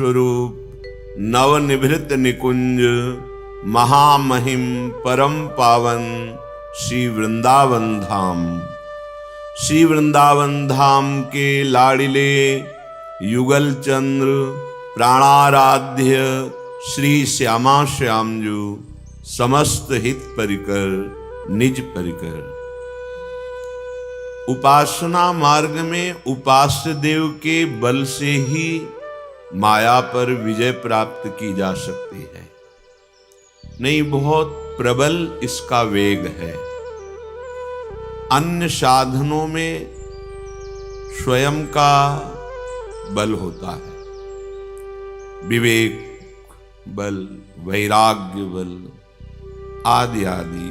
स्वरूप नवनिभृत निकुंज महामहिम परम पावन श्री वृंदावन धाम। श्री वृंदावन धाम के लाडिले युगल चंद्र प्राणाराध्य श्री श्यामा श्यामजू समस्त हित परिकर निज परिकर। उपासना मार्ग में उपास्य देव के बल से ही माया पर विजय प्राप्त की जा सकती है। नहीं, बहुत प्रबल इसका वेग है। अन्य साधनों में स्वयं का बल होता है, विवेक बल, वैराग्य बल आदि आदि,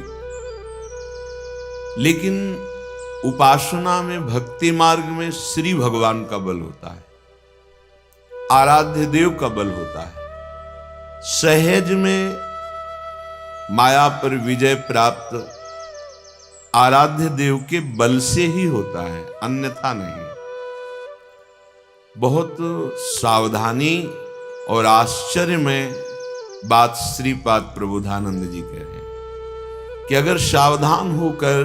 लेकिन उपासना में भक्ति मार्ग में श्री भगवान का बल होता है, आराध्य देव का बल होता है। सहज में माया पर विजय प्राप्त आराध्य देव के बल से ही होता है, अन्यथा नहीं। बहुत सावधानी और आश्चर्य में बात श्रीपाद प्रबोधानंद जी कह रहे हैं कि अगर सावधान होकर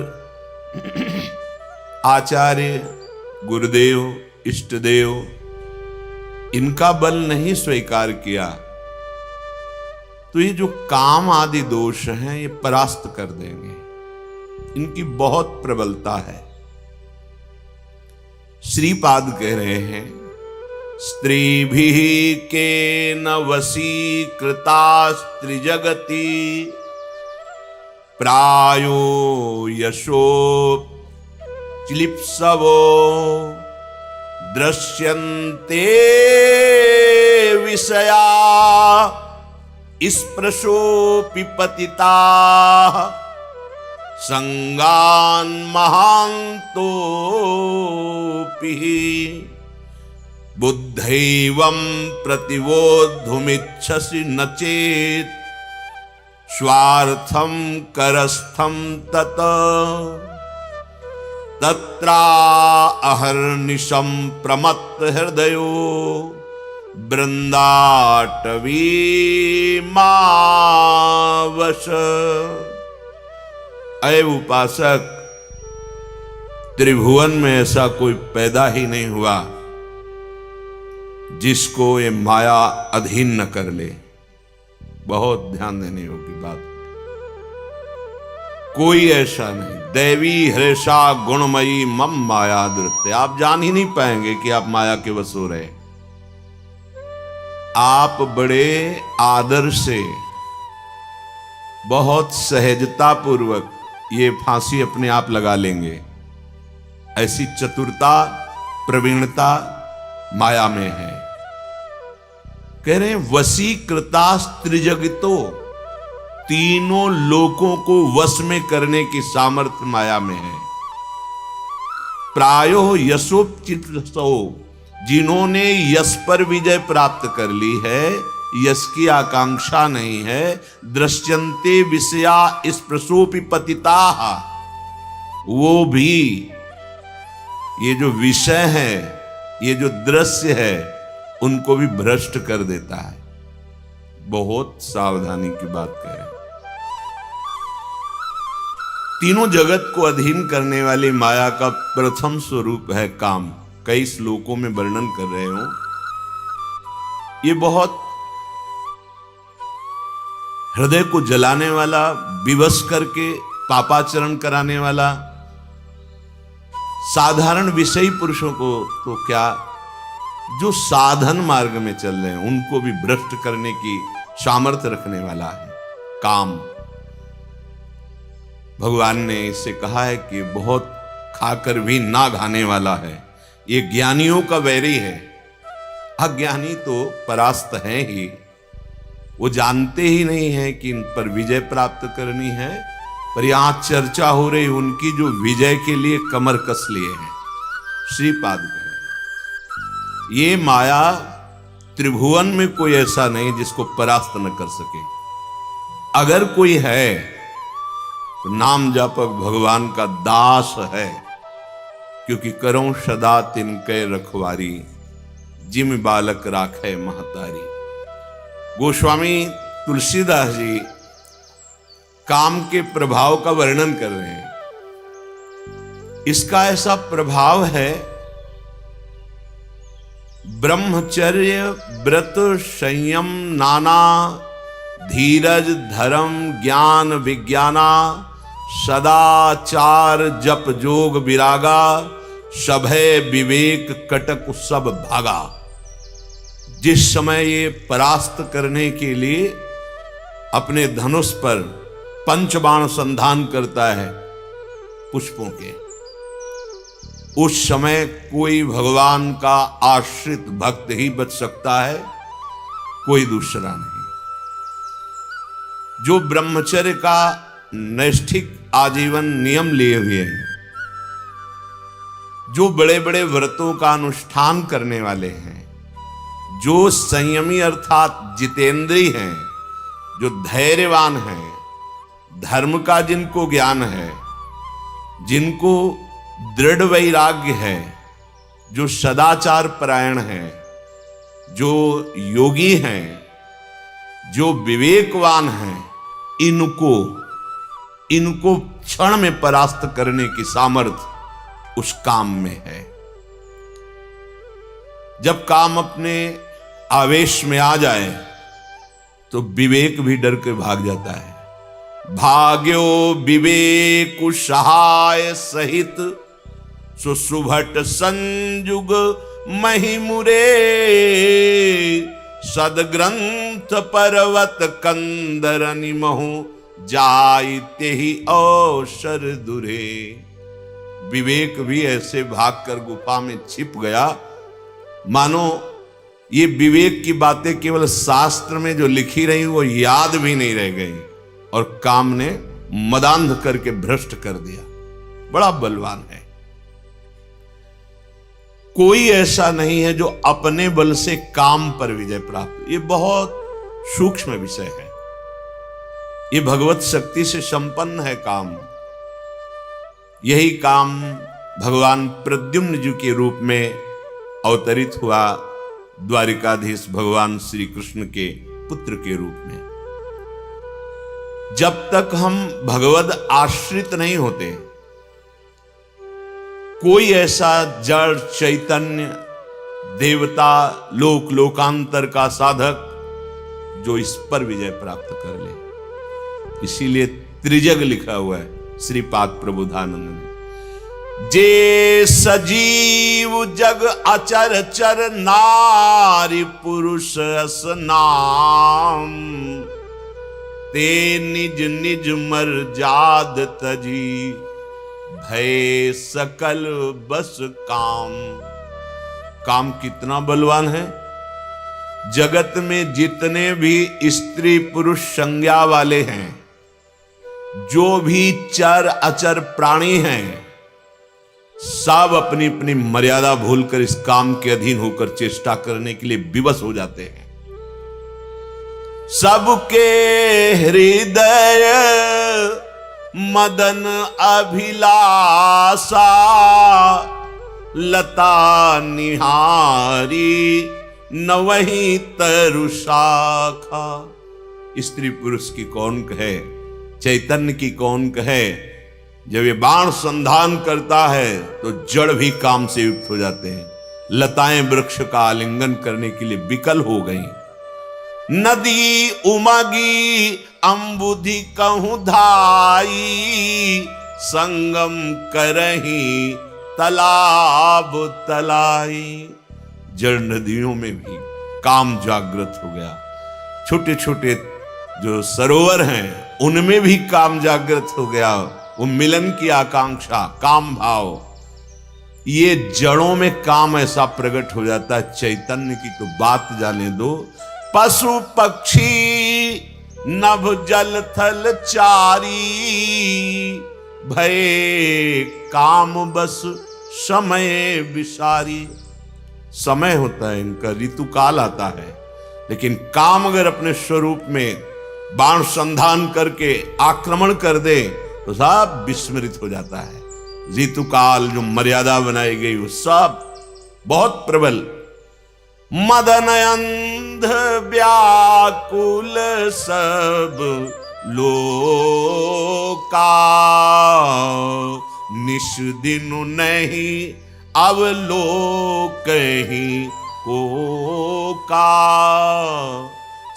आचार्य, गुरुदेव, इष्टदेव इनका बल नहीं स्वीकार किया तो ये जो काम आदि दोष हैं ये परास्त कर देंगे। इनकी बहुत प्रबलता है। श्रीपाद कह रहे हैं, स्त्रीभिः केन वशीकृता स्त्रीजगति प्रायो यशो चिलिप्सवो दृश्यन्ते विषया स्पृशोऽपि पतिताः संगान् महान्तोऽपि बुद्धैवं प्रतिबोद्धुमिच्छसि न चेत् स्वार्थं करस्थं तत् तत्रा अहर्निशं प्रमत्त हृदयो बृंदाटवी मावश। अय उपासक, त्रिभुवन में ऐसा कोई पैदा ही नहीं हुआ जिसको ये माया अधीन न कर ले। बहुत ध्यान देने योग्य बात, कोई ऐसा नहीं। दैवी हृषा गुणमयी मम माया दृत्य, आप जान ही नहीं पाएंगे कि आप माया के वश हो रहे। आप बड़े आदर से, बहुत सहजता पूर्वक ये फांसी अपने आप लगा लेंगे। ऐसी चतुरता, प्रवीणता माया में है। कह रहे हैं वशीकृता स्त्रीजगतो, तीनों लोकों को वश में करने की सामर्थ्य माया में है। प्रायो यशोपचितसो, जिन्होंने यश पर विजय प्राप्त कर ली है, यश की आकांक्षा नहीं है। दृश्यन्ते विषया स्पृशोऽपि पतिताः, वो भी ये जो विषय है, ये जो दृश्य है, उनको भी भ्रष्ट कर देता है। बहुत सावधानी की बात कह रहे हैं। तीनों जगत को अधीन करने वाली माया का प्रथम स्वरूप है काम। कई श्लोकों में वर्णन कर रहे हो। ये बहुत हृदय को जलाने वाला, विवश करके पापाचरण कराने वाला, साधारण विषयी पुरुषों को तो क्या, जो साधन मार्ग में चल रहे हैं उनको भी भ्रष्ट करने की सामर्थ्य रखने वाला है काम। भगवान ने इससे कहा है कि बहुत खाकर भी ना खाने वाला है। ये ज्ञानियों का वैरी है। अज्ञानी तो परास्त हैं ही, वो जानते ही नहीं है कि इन पर विजय प्राप्त करनी है। पर यहां चर्चा हो रही उनकी जो विजय के लिए कमर कस लिए हैं। श्रीपाद कहे, ये माया त्रिभुवन में कोई ऐसा नहीं जिसको परास्त न कर सके। अगर कोई है तो नाम जापक भगवान का दास है, क्योंकि करो सदा तिनके रखवारी, जिम बालक राखे महतारी। गोस्वामी तुलसीदास जी काम के प्रभाव का वर्णन कर रहे हैं। इसका ऐसा प्रभाव है, ब्रह्मचर्य व्रत संयम नाना धीरज धर्म ज्ञान विज्ञाना सदाचार जप जोग विरागा सभय विवेक कटक सब भागा। जिस समय ये परास्त करने के लिए अपने धनुष पर पंचबाण संधान करता है पुष्पों के, उस समय कोई भगवान का आश्रित भक्त ही बच सकता है, कोई दूसरा नहीं। जो ब्रह्मचर्य का नैष्ठिक आजीवन नियम लिए हुए हैं, जो बड़े बड़े व्रतों का अनुष्ठान करने वाले हैं, जो संयमी अर्थात जितेंद्री हैं, जो धैर्यवान हैं, धर्म का जिनको ज्ञान है, जिनको दृढ़ वैराग्य है, जो सदाचार परायण है, जो योगी हैं, जो विवेकवान हैं, इनको क्षण में परास्त करने की सामर्थ्य उस काम में है। जब काम अपने आवेश में आ जाए तो विवेक भी डर के भाग जाता है। भाग्यो विवेक सहाय सहित सुसुभट संजुग महिमुरे सदग्रंथ पर्वत कंदर निमहु जाइते ही अवसर दुरे। विवेक भी ऐसे भागकर गुफा में छिप गया, मानो ये विवेक की बातें केवल शास्त्र में जो लिखी रही वो याद भी नहीं रह गई, और काम ने मदांध करके भ्रष्ट कर दिया। बड़ा बलवान है। कोई ऐसा नहीं है जो अपने बल से काम पर विजय प्राप्त। ये बहुत सूक्ष्म विषय है। ये भगवत शक्ति से संपन्न है काम। यही काम भगवान प्रद्युम्न जी के रूप में अवतरित हुआ द्वारिकाधीश भगवान श्री कृष्ण के पुत्र के रूप में। जब तक हम भगवद आश्रित नहीं होते, कोई ऐसा जड़ चैतन्य देवता लोक लोकांतर का साधक जो इस पर विजय प्राप्त कर ले। इसीलिए त्रिजग लिखा हुआ है श्रीपाद प्रबोधानंद ने। जे सजीव जग अचर चर नारी पुरुष अस नाम ते निज निज मर जाद तजी भय सकल बस काम। काम कितना बलवान है। जगत में जितने भी स्त्री पुरुष संज्ञा वाले हैं, जो भी चर अचर प्राणी हैं, सब अपनी अपनी मर्यादा भूलकर इस काम के अधीन होकर चेष्टा करने के लिए विवश हो जाते हैं। सबके हृदय मदन अभिलाषा लता निहारी न वही तरुशाखा। स्त्री पुरुष की कौन कहे, चैतन्य की कौन कहे। जब ये बाण संधान करता है तो जड़ भी काम से युक्त हो जाते हैं। लताएं वृक्ष का आलिंगन करने के लिए विकल हो गई। नदी उमगी अंबुधि कहूं धाई संगम करही तालाब तलाई। जड़ नदियों में भी काम जागृत हो गया। छोटे छोटे जो सरोवर हैं उनमें भी काम जागृत हो गया। वो मिलन की आकांक्षा, काम भाव, ये जड़ों में काम ऐसा प्रकट हो जाता है। चैतन्य की तो बात जाने दो। पशु पक्षी नभ जल थल चारी भय काम बस समय विसारी। समय होता है इनका, ऋतुकाल आता है, लेकिन काम अगर अपने स्वरूप में बाण संधान करके आक्रमण कर दे तो सब विस्मृत हो जाता है। ऋतुकाल जो मर्यादा बनाई गई वो सब बहुत प्रबल। मदन अंध व्याकुल सब लोका, निश दिन नहीं अवलोकहि को का।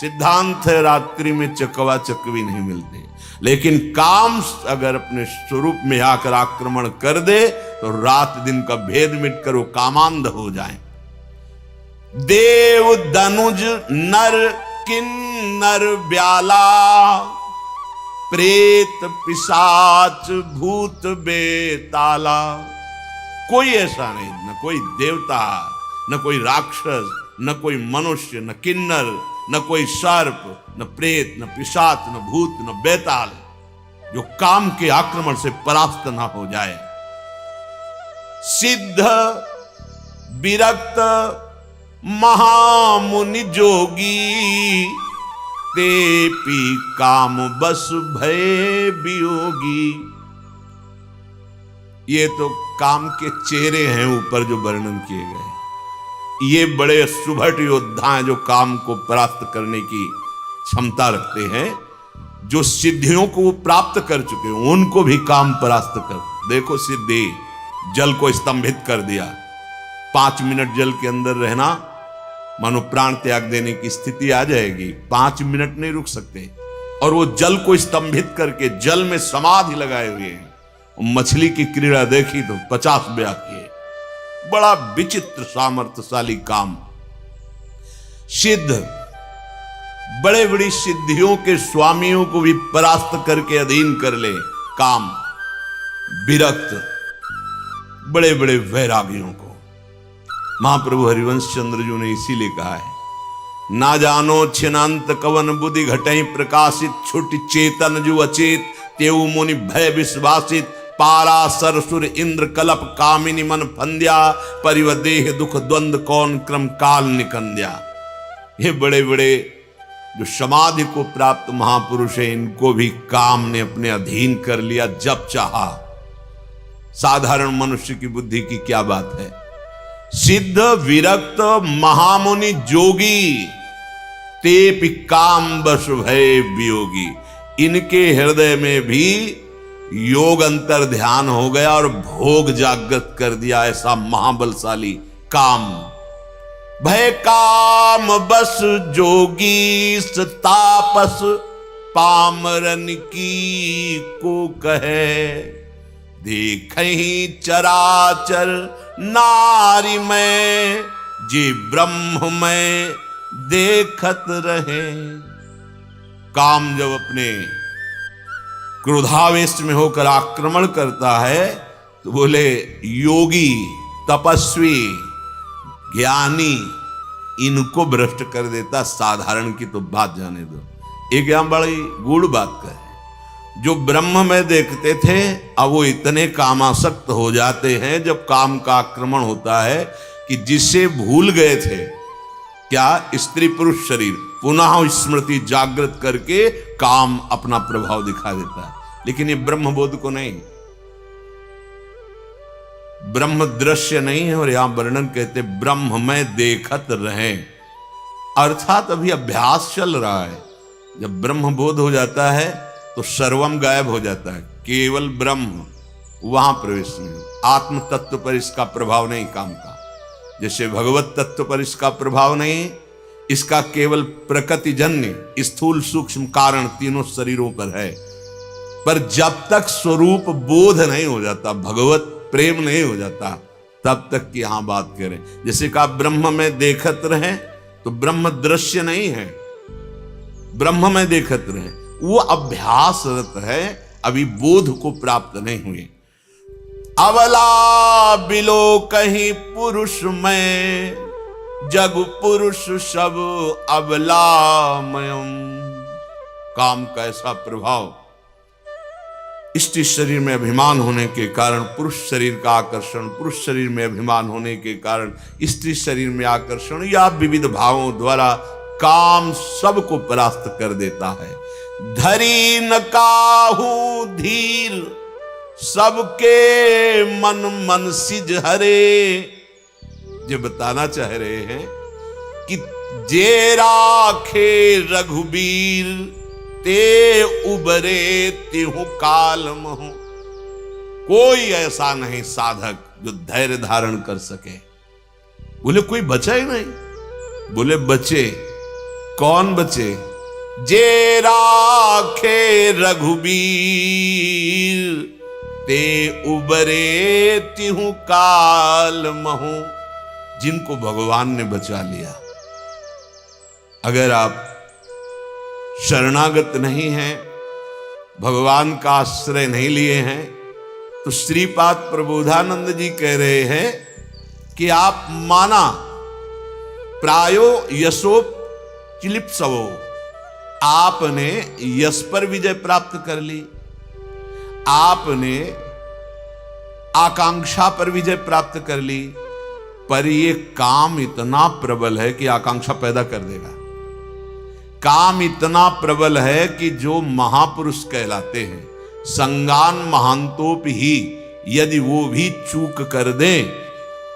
सिद्धांत है रात्रि में चकवा चकवी नहीं मिलते, लेकिन काम अगर अपने स्वरूप में आकर आक्रमण कर दे तो रात दिन का भेद मिटकर वो कामांध हो जाए। देव दनुज नर किन्नर ब्याला, प्रेत पिशाच भूत बेताला। कोई ऐसा नहीं, न कोई देवता, न कोई राक्षस, न कोई मनुष्य, न किन्नर, न कोई सर्प, न प्रेत, न पिशाच, न भूत, न बेताल, जो काम के आक्रमण से परास्त न हो जाए। सिद्ध विरक्त महामुनि जोगी, तेपी काम बस भय वियोगी। ये तो काम के चेहरे हैं ऊपर जो वर्णन किए गए। ये बड़े सुभट योद्धा हैं जो काम को परास्त करने की क्षमता रखते हैं, जो सिद्धियों को वो प्राप्त कर चुके हैं उनको भी काम परास्त कर। देखो सिद्धि, जल को स्तंभित कर दिया, 5 मिनट जल के अंदर रहना मानो प्राण त्याग देने की स्थिति आ जाएगी, 5 मिनट नहीं रुक सकते। और वो जल को स्तंभित करके जल में समाधि लगाए हुए हैं। मछली की क्रीड़ा देखी तो 50 ब्याह किए। बड़ा विचित्र सामर्थ्यशाली काम। सिद्ध, बड़े बड़ी सिद्धियों के स्वामियों को भी परास्त करके अधीन कर ले काम। विरक्त, बड़े बड़े वैरागियों को। महाप्रभु हरिवंश चंद्र जी ने इसीलिए कहा है, ना जानो छिनांत कवन बुद्धि घटई प्रकाशित, छुट चेतन जो अचेत तेऊ मुनि भय विश्वासित, पारा सरसुर इंद्र कलप कामिनी मन फंद्या, परिवदेह दुख द्वंद कौन क्रम काल निकंद्या। ये बड़े बड़े जो समाधि को प्राप्त महापुरुष हैं, इनको भी काम ने अपने अधीन कर लिया जब चाहा। साधारण मनुष्य की बुद्धि की क्या बात है। सिद्ध विरक्त महामुनि जोगी, तेपि काम बस भय वियोगी। इनके हृदय में भी योग अंतर ध्यान हो गया और भोग जागृत कर दिया। ऐसा महाबलशाली काम। भय काम बस जोगी तापस, पामरन की को कहे, देखहि चराचर नारी में, जी ब्रह्म में देखत रहे। काम जब अपने क्रोधावेश में होकर आक्रमण करता है तो बोले योगी, तपस्वी, ज्ञानी, इनको भ्रष्ट कर देता। साधारण की तो बात जाने दो। एक यहां बड़ी गूढ़ बात कहे, जो ब्रह्म में देखते थे अब वो इतने कामासक्त हो जाते हैं जब काम का आक्रमण होता है कि जिसे भूल गए थे, क्या स्त्री पुरुष शरीर, पुनः स्मृति जागृत करके काम अपना प्रभाव दिखा देता है। लेकिन ये ब्रह्म बोध को नहीं, ब्रह्म दृश्य नहीं है। और यहां वर्णन कहते ब्रह्म में देखत रहे, अर्थात अभी अभ्यास चल रहा है। जब ब्रह्म बोध हो जाता है तो सर्वम गायब हो जाता है, केवल ब्रह्म वहां प्रवेश नहीं। आत्म तत्व पर इसका प्रभाव नहीं काम का, जैसे भगवत तत्व पर इसका प्रभाव नहीं। इसका केवल प्रकृति जन्य स्थूल सूक्ष्म कारण तीनों शरीरों पर है। पर जब तक स्वरूप बोध नहीं हो जाता, भगवत प्रेम नहीं हो जाता, तब तक की यहां बात करें। जैसे कहा ब्रह्म में देखत रहे, तो ब्रह्म दृश्य नहीं है, ब्रह्म में देखत रहे, वो अभ्यासरत है, अभी बोध को प्राप्त नहीं हुए। अवला बिलो कहीं पुरुष में, जग पुरुष सब अबलामयम। काम का ऐसा प्रभाव, स्त्री शरीर में अभिमान होने के कारण पुरुष शरीर का आकर्षण, पुरुष शरीर में अभिमान होने के कारण स्त्री शरीर में आकर्षण, या विविध भावों द्वारा काम सबको परास्त कर देता है। धरी न काहू धीर, सबके मन मन सिज हरे। जो बताना चाह रहे हैं कि जे राखे रघुबीर ते उबरे तिहु काल महु। कोई ऐसा नहीं साधक जो धैर्य धारण कर सके। बोले कोई बचा ही नहीं। बोले बचे। कौन बचे? जे राखे रघुबीर ते उबरे तिहु काल महु। जिनको भगवान ने बचा लिया। अगर आप शरणागत नहीं हैं, भगवान का आश्रय नहीं लिए हैं, तो श्रीपाद प्रबोधानंद जी कह रहे हैं कि आप माना प्रायो यशोप चिलिप्सवो, आपने यश पर विजय प्राप्त कर ली, आपने आकांक्षा पर विजय प्राप्त कर ली, पर ये काम इतना प्रबल है कि आकांक्षा पैदा कर देगा। काम इतना प्रबल है कि जो महापुरुष कहलाते हैं, संगान महांतोप ही यदि वो भी चूक कर दें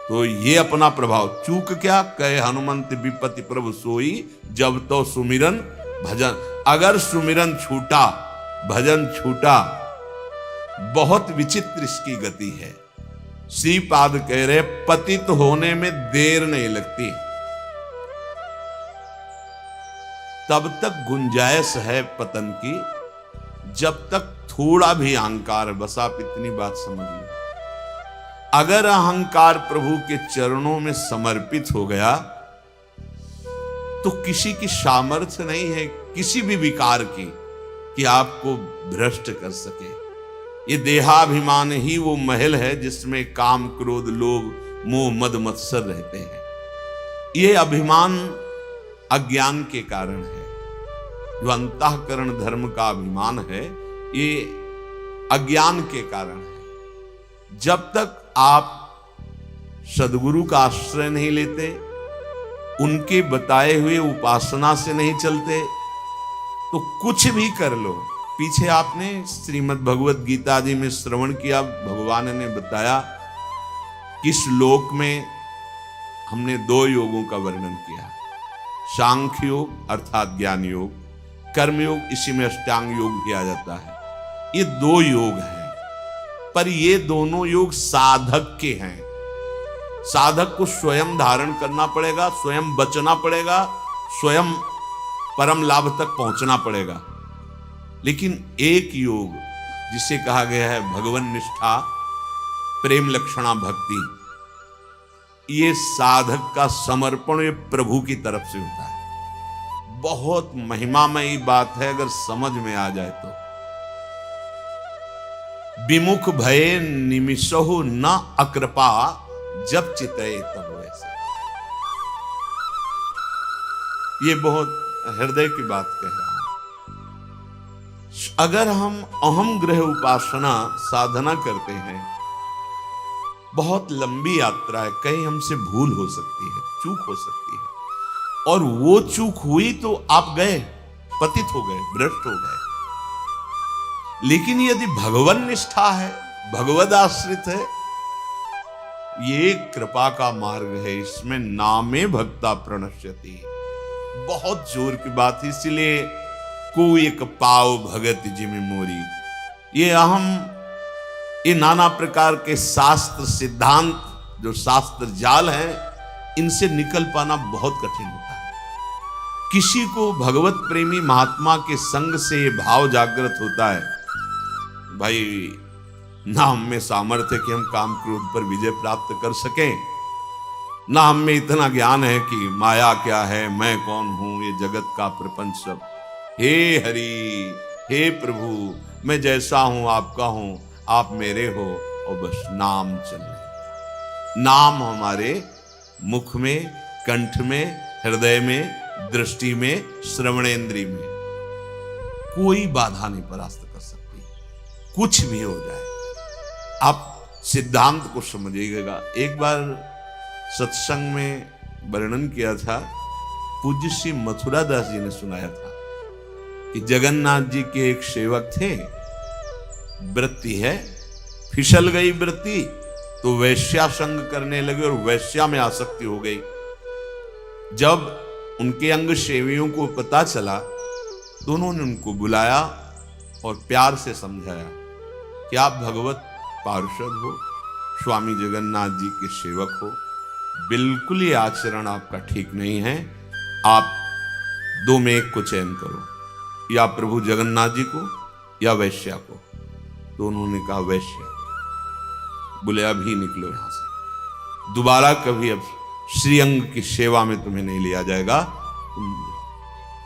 तो ये अपना प्रभाव। चूक क्या कहे हनुमंत विपत्ति प्रभु सोई, जब तो सुमिरन भजन। अगर सुमिरन छूटा, भजन छूटा, बहुत विचित्र इसकी गति है। श्रीपाद कह रहे पतित होने में देर नहीं लगती, तब तक गुंजाइश है पतन की, जब तक थोड़ा भी अहंकार है। बस आप इतनी बात समझ लो, अगर अहंकार प्रभु के चरणों में समर्पित हो गया तो किसी की सामर्थ्य नहीं है किसी भी विकार की कि आपको भ्रष्ट कर सके। ये देहाभिमान ही वो महल है जिसमें काम क्रोध लोभ मोह मद मत्सर रहते हैं। ये अभिमान अज्ञान के कारण है। जो अंतःकरण धर्म का अभिमान है ये अज्ञान के कारण है। जब तक आप सद्गुरु का आश्रय नहीं लेते, उनके बताए हुए उपासना से नहीं चलते, तो कुछ भी कर लो। पीछे आपने श्रीमद् भगवत गीता जी में श्रवण किया, भगवान ने बताया कि श्लोक में हमने 2 योगों का वर्णन किया, सांख्य योग अर्थात ज्ञान योग, कर्मयोग, इसी में अष्टांग योग भी आ जाता है। ये 2 योग हैं, पर ये दोनों योग साधक के हैं। साधक को स्वयं धारण करना पड़ेगा, स्वयं बचना पड़ेगा, स्वयं परम लाभ तक पहुंचना पड़ेगा। लेकिन एक योग जिसे कहा गया है भगवन निष्ठा प्रेम लक्षणा भक्ति, ये साधक का समर्पण ये प्रभु की तरफ से होता है। बहुत महिमामयी बात है अगर समझ में आ जाए तो। विमुख भये निमिषहु न अकृपा, जब चितये तब वैसे। ये बहुत हृदय की बात कह रहा हूं। अगर हम अहम ग्रह उपासना साधना करते हैं, बहुत लंबी यात्रा है, कहीं हमसे भूल हो सकती है, चूक हो सकती है, और वो चूक हुई तो आप गए, पतित हो गए, भ्रष्ट हो गए। लेकिन यदि भगवन निष्ठा है, भगवद आश्रित है, ये कृपा का मार्ग है, इसमें नामे भक्ता प्रणश्यति। बहुत जोर की बात है, इसीलिए को एक पाव भगत जिमि मोरी। ये अहम, ये नाना प्रकार के शास्त्र सिद्धांत जो शास्त्र जाल हैं, इनसे निकल पाना बहुत कठिन होता है। किसी को भगवत प्रेमी महात्मा के संग से ये भाव जागृत होता है, भाई ना हम में सामर्थ्य कि हम काम क्रोध पर विजय प्राप्त कर सकें, ना हम में इतना ज्ञान है कि माया क्या है, मैं कौन हूं, ये जगत का प्रपंच सब। हे हरि, हे प्रभु, मैं जैसा हूं आपका हूं, आप मेरे हो, और बस नाम चल रहे। नाम हमारे मुख में, कंठ में, हृदय में, दृष्टि में, श्रवणेंद्रिय में, कोई बाधा नहीं परास्त कर सकती, कुछ भी हो जाए। आप सिद्धांत को समझिएगा। एक बार सत्संग में वर्णन किया था, पूज्य श्री मथुरा दास जी ने सुनाया था कि जगन्नाथ जी के एक सेवक थे, वृत्ति है, फिसल गई वृत्ति तो वैश्या संग करने लगे और वैश्या में आसक्ति हो गई। जब उनके अंग सेवियों को पता चला तो उन्होंने उनको बुलाया और प्यार से समझाया कि आप भगवत पार्षद हो, स्वामी जगन्नाथ जी के सेवक हो, बिल्कुल ये आचरण आपका ठीक नहीं है, आप दो में एक को चयन करो, या प्रभु जगन्नाथ जी को या वैश्या को। तो उन्होंने कहा वैश्या। बोले अभी निकलो यहां से, दोबारा कभी अब श्रीअंग की सेवा में तुम्हें नहीं लिया जाएगा।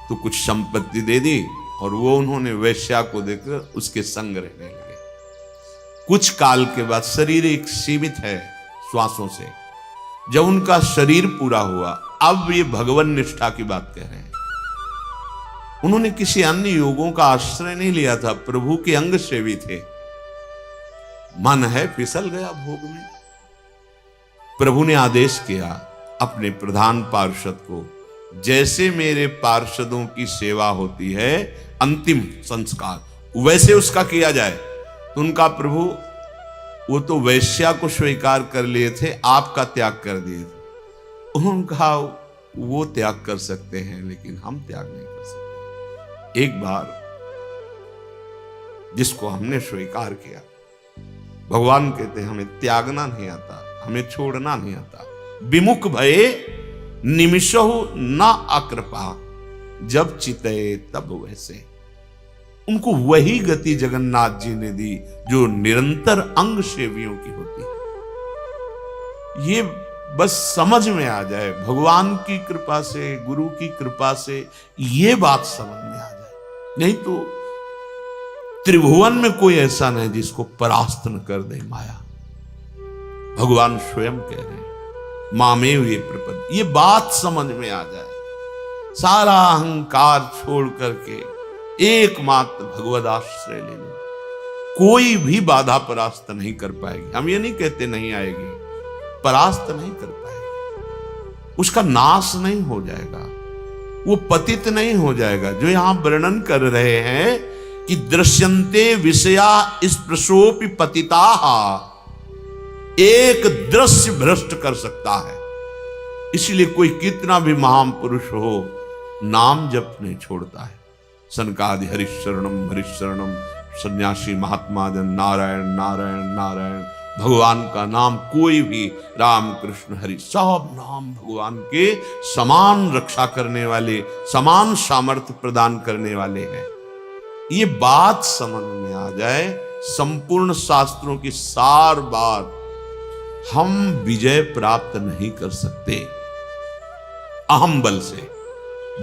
तो कुछ संपत्ति दे दी और वो उन्होंने वैश्या को देकर उसके संग रहने लगे। कुछ काल के बाद, शरीर एक सीमित है श्वासों से, जब उनका शरीर पूरा हुआ, अब ये भगवान निष्ठा की बात कह रहे हैं। उन्होंने किसी अन्य योगों का आश्रय नहीं लिया था, प्रभु के अंग सेवी थे। मन है फिसल गया भोग में। प्रभु ने आदेश किया अपने प्रधान पार्षद को, जैसे मेरे पार्षदों की सेवा होती है अंतिम संस्कार वैसे उसका किया जाए। तो उनका प्रभु, वो तो वैश्या को स्वीकार कर लिए थे, आपका त्याग कर दिए थे। उन्होंने कहा वो त्याग कर सकते हैं लेकिन हम त्याग नहीं कर सकते। एक बार जिसको हमने स्वीकार किया, भगवान कहते हैं हमें त्यागना नहीं आता, हमें छोड़ना नहीं आता। विमुख भये निमिषहु न अकृपा, जब चिते तब वैसे। उनको वही गति जगन्नाथ जी ने दी जो निरंतर अंग सेवियों की होती है। ये बस समझ में आ जाए, भगवान की कृपा से, गुरु की कृपा से ये बात समझ में आ जाए, नहीं तो त्रिभुवन में कोई ऐसा नहीं जिसको परास्त न कर दे माया। भगवान स्वयं कह रहे हैं मामेव ये प्रपद, ये बात समझ में आ जाए, सारा अहंकार छोड़ करके एकमात्र भगवद आश्रय ले लो, कोई भी बाधा परास्त नहीं कर पाएगी। हम ये नहीं कहते नहीं आएगी, परास्त नहीं कर पाएगी, उसका नाश नहीं हो जाएगा, वो पतित नहीं हो जाएगा। जो यहां वर्णन कर रहे हैं कि दृश्यन्ते विषया स्पृशोपि पतिताः, एक दृश्य भ्रष्ट कर सकता है। इसलिए कोई कितना भी महान पुरुष हो, नाम जप नहीं छोड़ता है। सनकादि हरिशरणम हरिशरणम, सन्यासी महात्मा जन नारायण नारायण नारायण, भगवान का नाम कोई भी, राम कृष्ण हरि, सब नाम भगवान के समान रक्षा करने वाले, समान सामर्थ्य प्रदान करने वाले हैं। ये बात समझ में आ जाए, संपूर्ण शास्त्रों की सार बात, हम विजय प्राप्त नहीं कर सकते अहम बल से,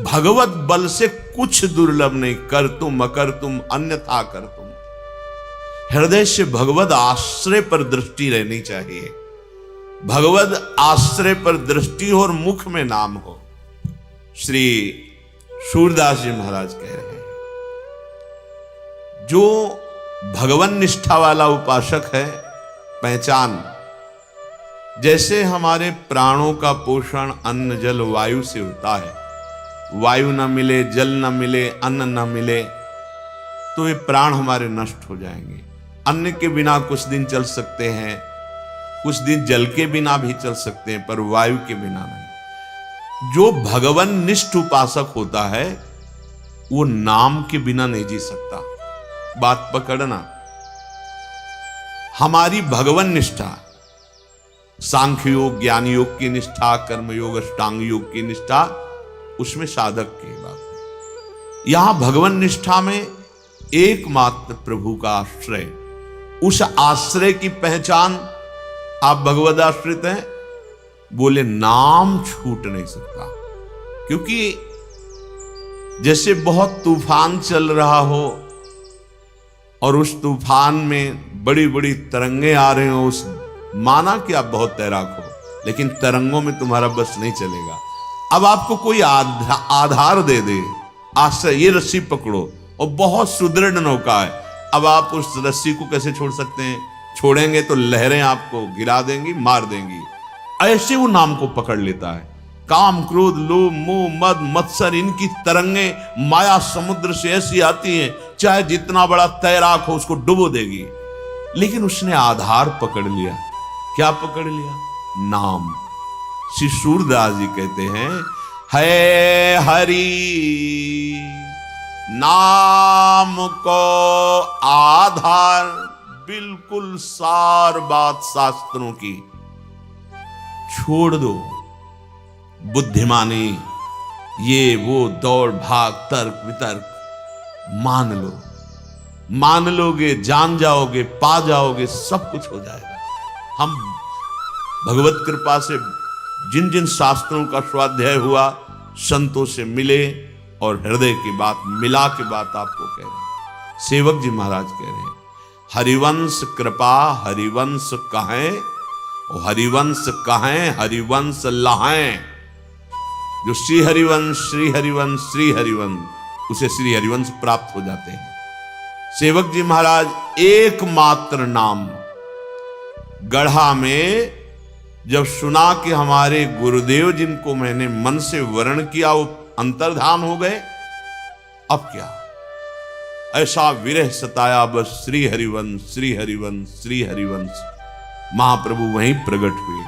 भगवत बल से कुछ दुर्लभ नहीं। कर तुम अकर तुम अन्यथा कर तुम, हृदय से भगवत आश्रय पर दृष्टि रहनी चाहिए। भगवत आश्रय पर दृष्टि हो और मुख में नाम हो। श्री सूरदास जी महाराज कह रहे हैं, जो भगवान निष्ठा वाला उपासक है, पहचान, जैसे हमारे प्राणों का पोषण अन्न जल वायु से होता है, वायु न मिले, जल न मिले, अन्न न मिले तो ये प्राण हमारे नष्ट हो जाएंगे। अन्न के बिना कुछ दिन चल सकते हैं, कुछ दिन जल के बिना भी चल सकते हैं, पर वायु के बिना नहीं। जो भगवान निष्ठ उपासक होता है वो नाम के बिना नहीं जी सकता। बात पकड़ना, हमारी भगवान निष्ठा, सांख्य योग, ज्ञान योग की निष्ठा, कर्म योग, अष्टांग योग की निष्ठा, उसमें साधक की बात है। यहां भगवान निष्ठा में एकमात्र प्रभु का आश्रय, उस आश्रय की पहचान, आप भगवद आश्रित हैं, बोले नाम छूट नहीं सकता। क्योंकि जैसे बहुत तूफान चल रहा हो और उस तूफान में बड़ी बड़ी तरंगे आ रहे हो, उस माना कि आप बहुत तैराक हो, लेकिन तरंगों में तुम्हारा बस नहीं चलेगा। अब आपको कोई आधार दे दे, आश्रय, ये रस्सी पकड़ो, और बहुत सुदृढ़ नौका है, अब आप उस रस्सी को कैसे छोड़ सकते हैं? छोड़ेंगे तो लहरें आपको गिरा देंगी, मार देंगी। ऐसे वो नाम को पकड़ लेता है। काम, क्रोध, लोभ, मोह, मद, मत्सर, इनकी तरंगे माया समुद्र से ऐसी आती हैं, चाहे जितना बड़ा तैराक हो उसको डुबो देगी। लेकिन उसने आधार पकड़ लिया। क्या पकड़ लिया? नाम। श्री सूरदास जी कहते हैं, है हरि नाम को आधार। बिल्कुल सार बात शास्त्रों की छोड़ दो। बुद्धिमानी ये वो दौड़ भाग तर्क वितर्क मान लो। मान लोगे, जान जाओगे, पा जाओगे, सब कुछ हो जाएगा। हम भगवत कृपा से जिन जिन शास्त्रों का स्वाध्याय हुआ, संतों से मिले और हृदय की बात मिला के बात आपको कह रहे हैं। सेवक जी महाराज कह रहे हैं, हरिवंश कृपा हरिवंश कहें, हरिवंश कहें हरिवंश लहाएं। जो श्री हरिवंश श्री हरिवंश श्री हरिवंश, उसे श्री हरिवंश प्राप्त हो जाते हैं। सेवक जी महाराज एकमात्र नाम गढ़ा में जब सुना कि हमारे गुरुदेव जिनको मैंने मन से वर्ण किया वो अंतर्धान हो गए, अब क्या? ऐसा विरह सताया बस श्री हरिवंश श्री हरिवंश श्री हरिवंश। महाप्रभु वहीं प्रकट हुए,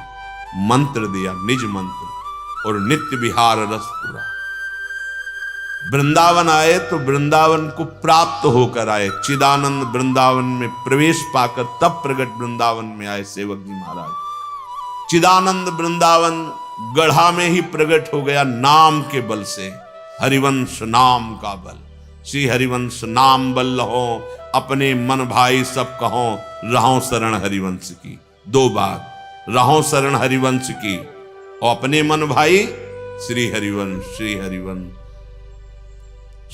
मंत्र दिया, निज मंत्र, और नित्य विहार रस पूरा। वृंदावन आए तो वृंदावन को प्राप्त होकर आए, चिदानंद वृंदावन में प्रवेश पाकर तब प्रकट वृंदावन में आए सेवक जी महाराज। चिदानंद वृंदावन गढ़ा में ही प्रकट हो गया नाम के बल से, हरिवंश नाम का बल। श्री हरिवंश नाम बल लहो, अपने मन भाई सब कहो, रहो शरण हरिवंश की। दो बार, रहो शरण हरिवंश की और अपने मन भाई श्री हरिवंश श्री हरिवंश।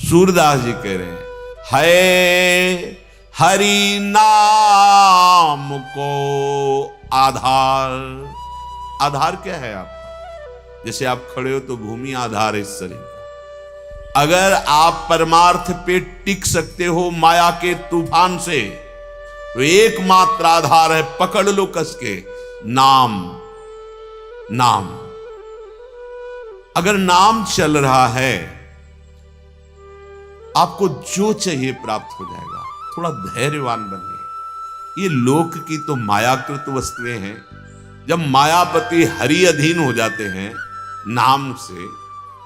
सूरदास जी कह रहे हैं, है हरि नाम को आधार। आधार क्या है आपका? जैसे आप खड़े हो तो भूमि आधार है इस शरीर का। अगर आप परमार्थ पे टिक सकते हो माया के तूफान से, तो एकमात्र आधार है, पकड़ लो कस के, नाम। नाम, अगर नाम चल रहा है, आपको जो चाहिए प्राप्त हो जाएगा। थोड़ा धैर्यवान बनिए। ये लोक की तो मायाकृत वस्तुएं हैं। जब मायापति हरि अधीन हो जाते हैं नाम से,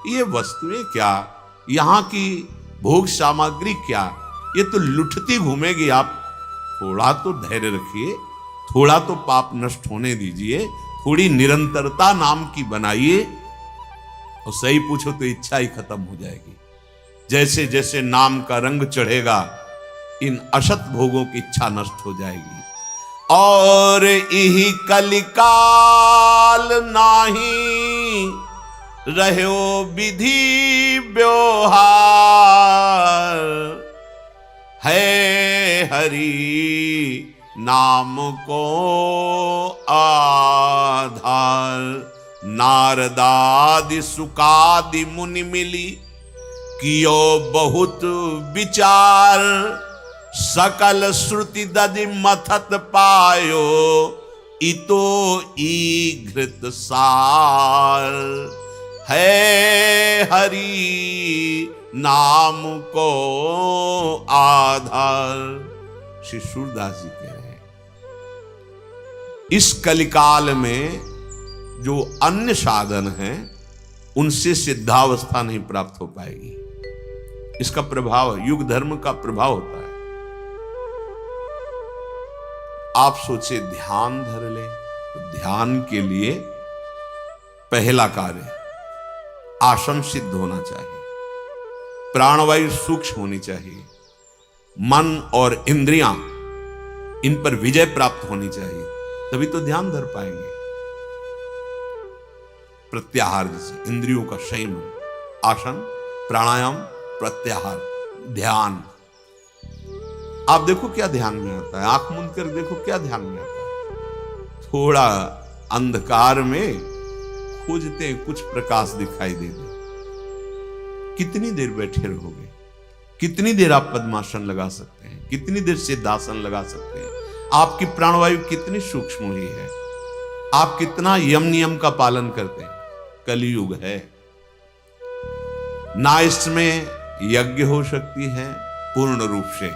ये वस्तुएं क्या, यहां की भोग सामग्री क्या, ये तो लुटती घूमेगी। आप थोड़ा तो धैर्य रखिए, थोड़ा तो पाप नष्ट होने दीजिए, थोड़ी निरंतरता नाम की बनाइए, और सही पूछो तो इच्छा ही खत्म हो जाएगी। जैसे जैसे नाम का रंग चढ़ेगा, इन असत भोगों की इच्छा नष्ट हो जाएगी। और यही कलिकाल नाही रहो विधि व्यवहार, है हरि नाम को आधार। नारदादि सुकादि मुनि मिली, कियो बहुत विचार, सकल श्रुति दधि मथत पायो, इतो ईघृत सार। है हरि नाम को आधार। श्री सूरदास जी कह रहे हैं, इस कलिकाल में जो अन्य साधन हैं, उनसे सिद्धावस्था नहीं प्राप्त हो पाएगी। इसका प्रभाव युग धर्म का प्रभाव होता है। आप सोचे ध्यान धर ले, तो ध्यान के लिए पहला कार्य आसन सिद्ध होना चाहिए, प्राणवायु सूक्ष्म होनी चाहिए, मन और इंद्रियां इन पर विजय प्राप्त होनी चाहिए, तभी तो ध्यान धर पाएंगे। प्रत्याहार, जैसे इंद्रियों का संयम, आसन, प्राणायाम, प्रत्याहार, ध्यान। आप देखो क्या ध्यान में आता है, आंख मूंद कर देखो क्या ध्यान में आता है। थोड़ा अंधकार में खोजते हैं, कुछ प्रकाश दिखाई दे दे। कितनी देर बैठे रहोगे? कितनी देर आप पद्मासन लगा सकते हैं? कितनी देर सिद्धासन लगा सकते हैं? आपकी प्राणवायु कितनी सूक्ष्म हुई है? आप कितना यम नियम का पालन करते हैं? कलियुग है ना, इसमें यज्ञ हो सकती है पूर्ण रूप से।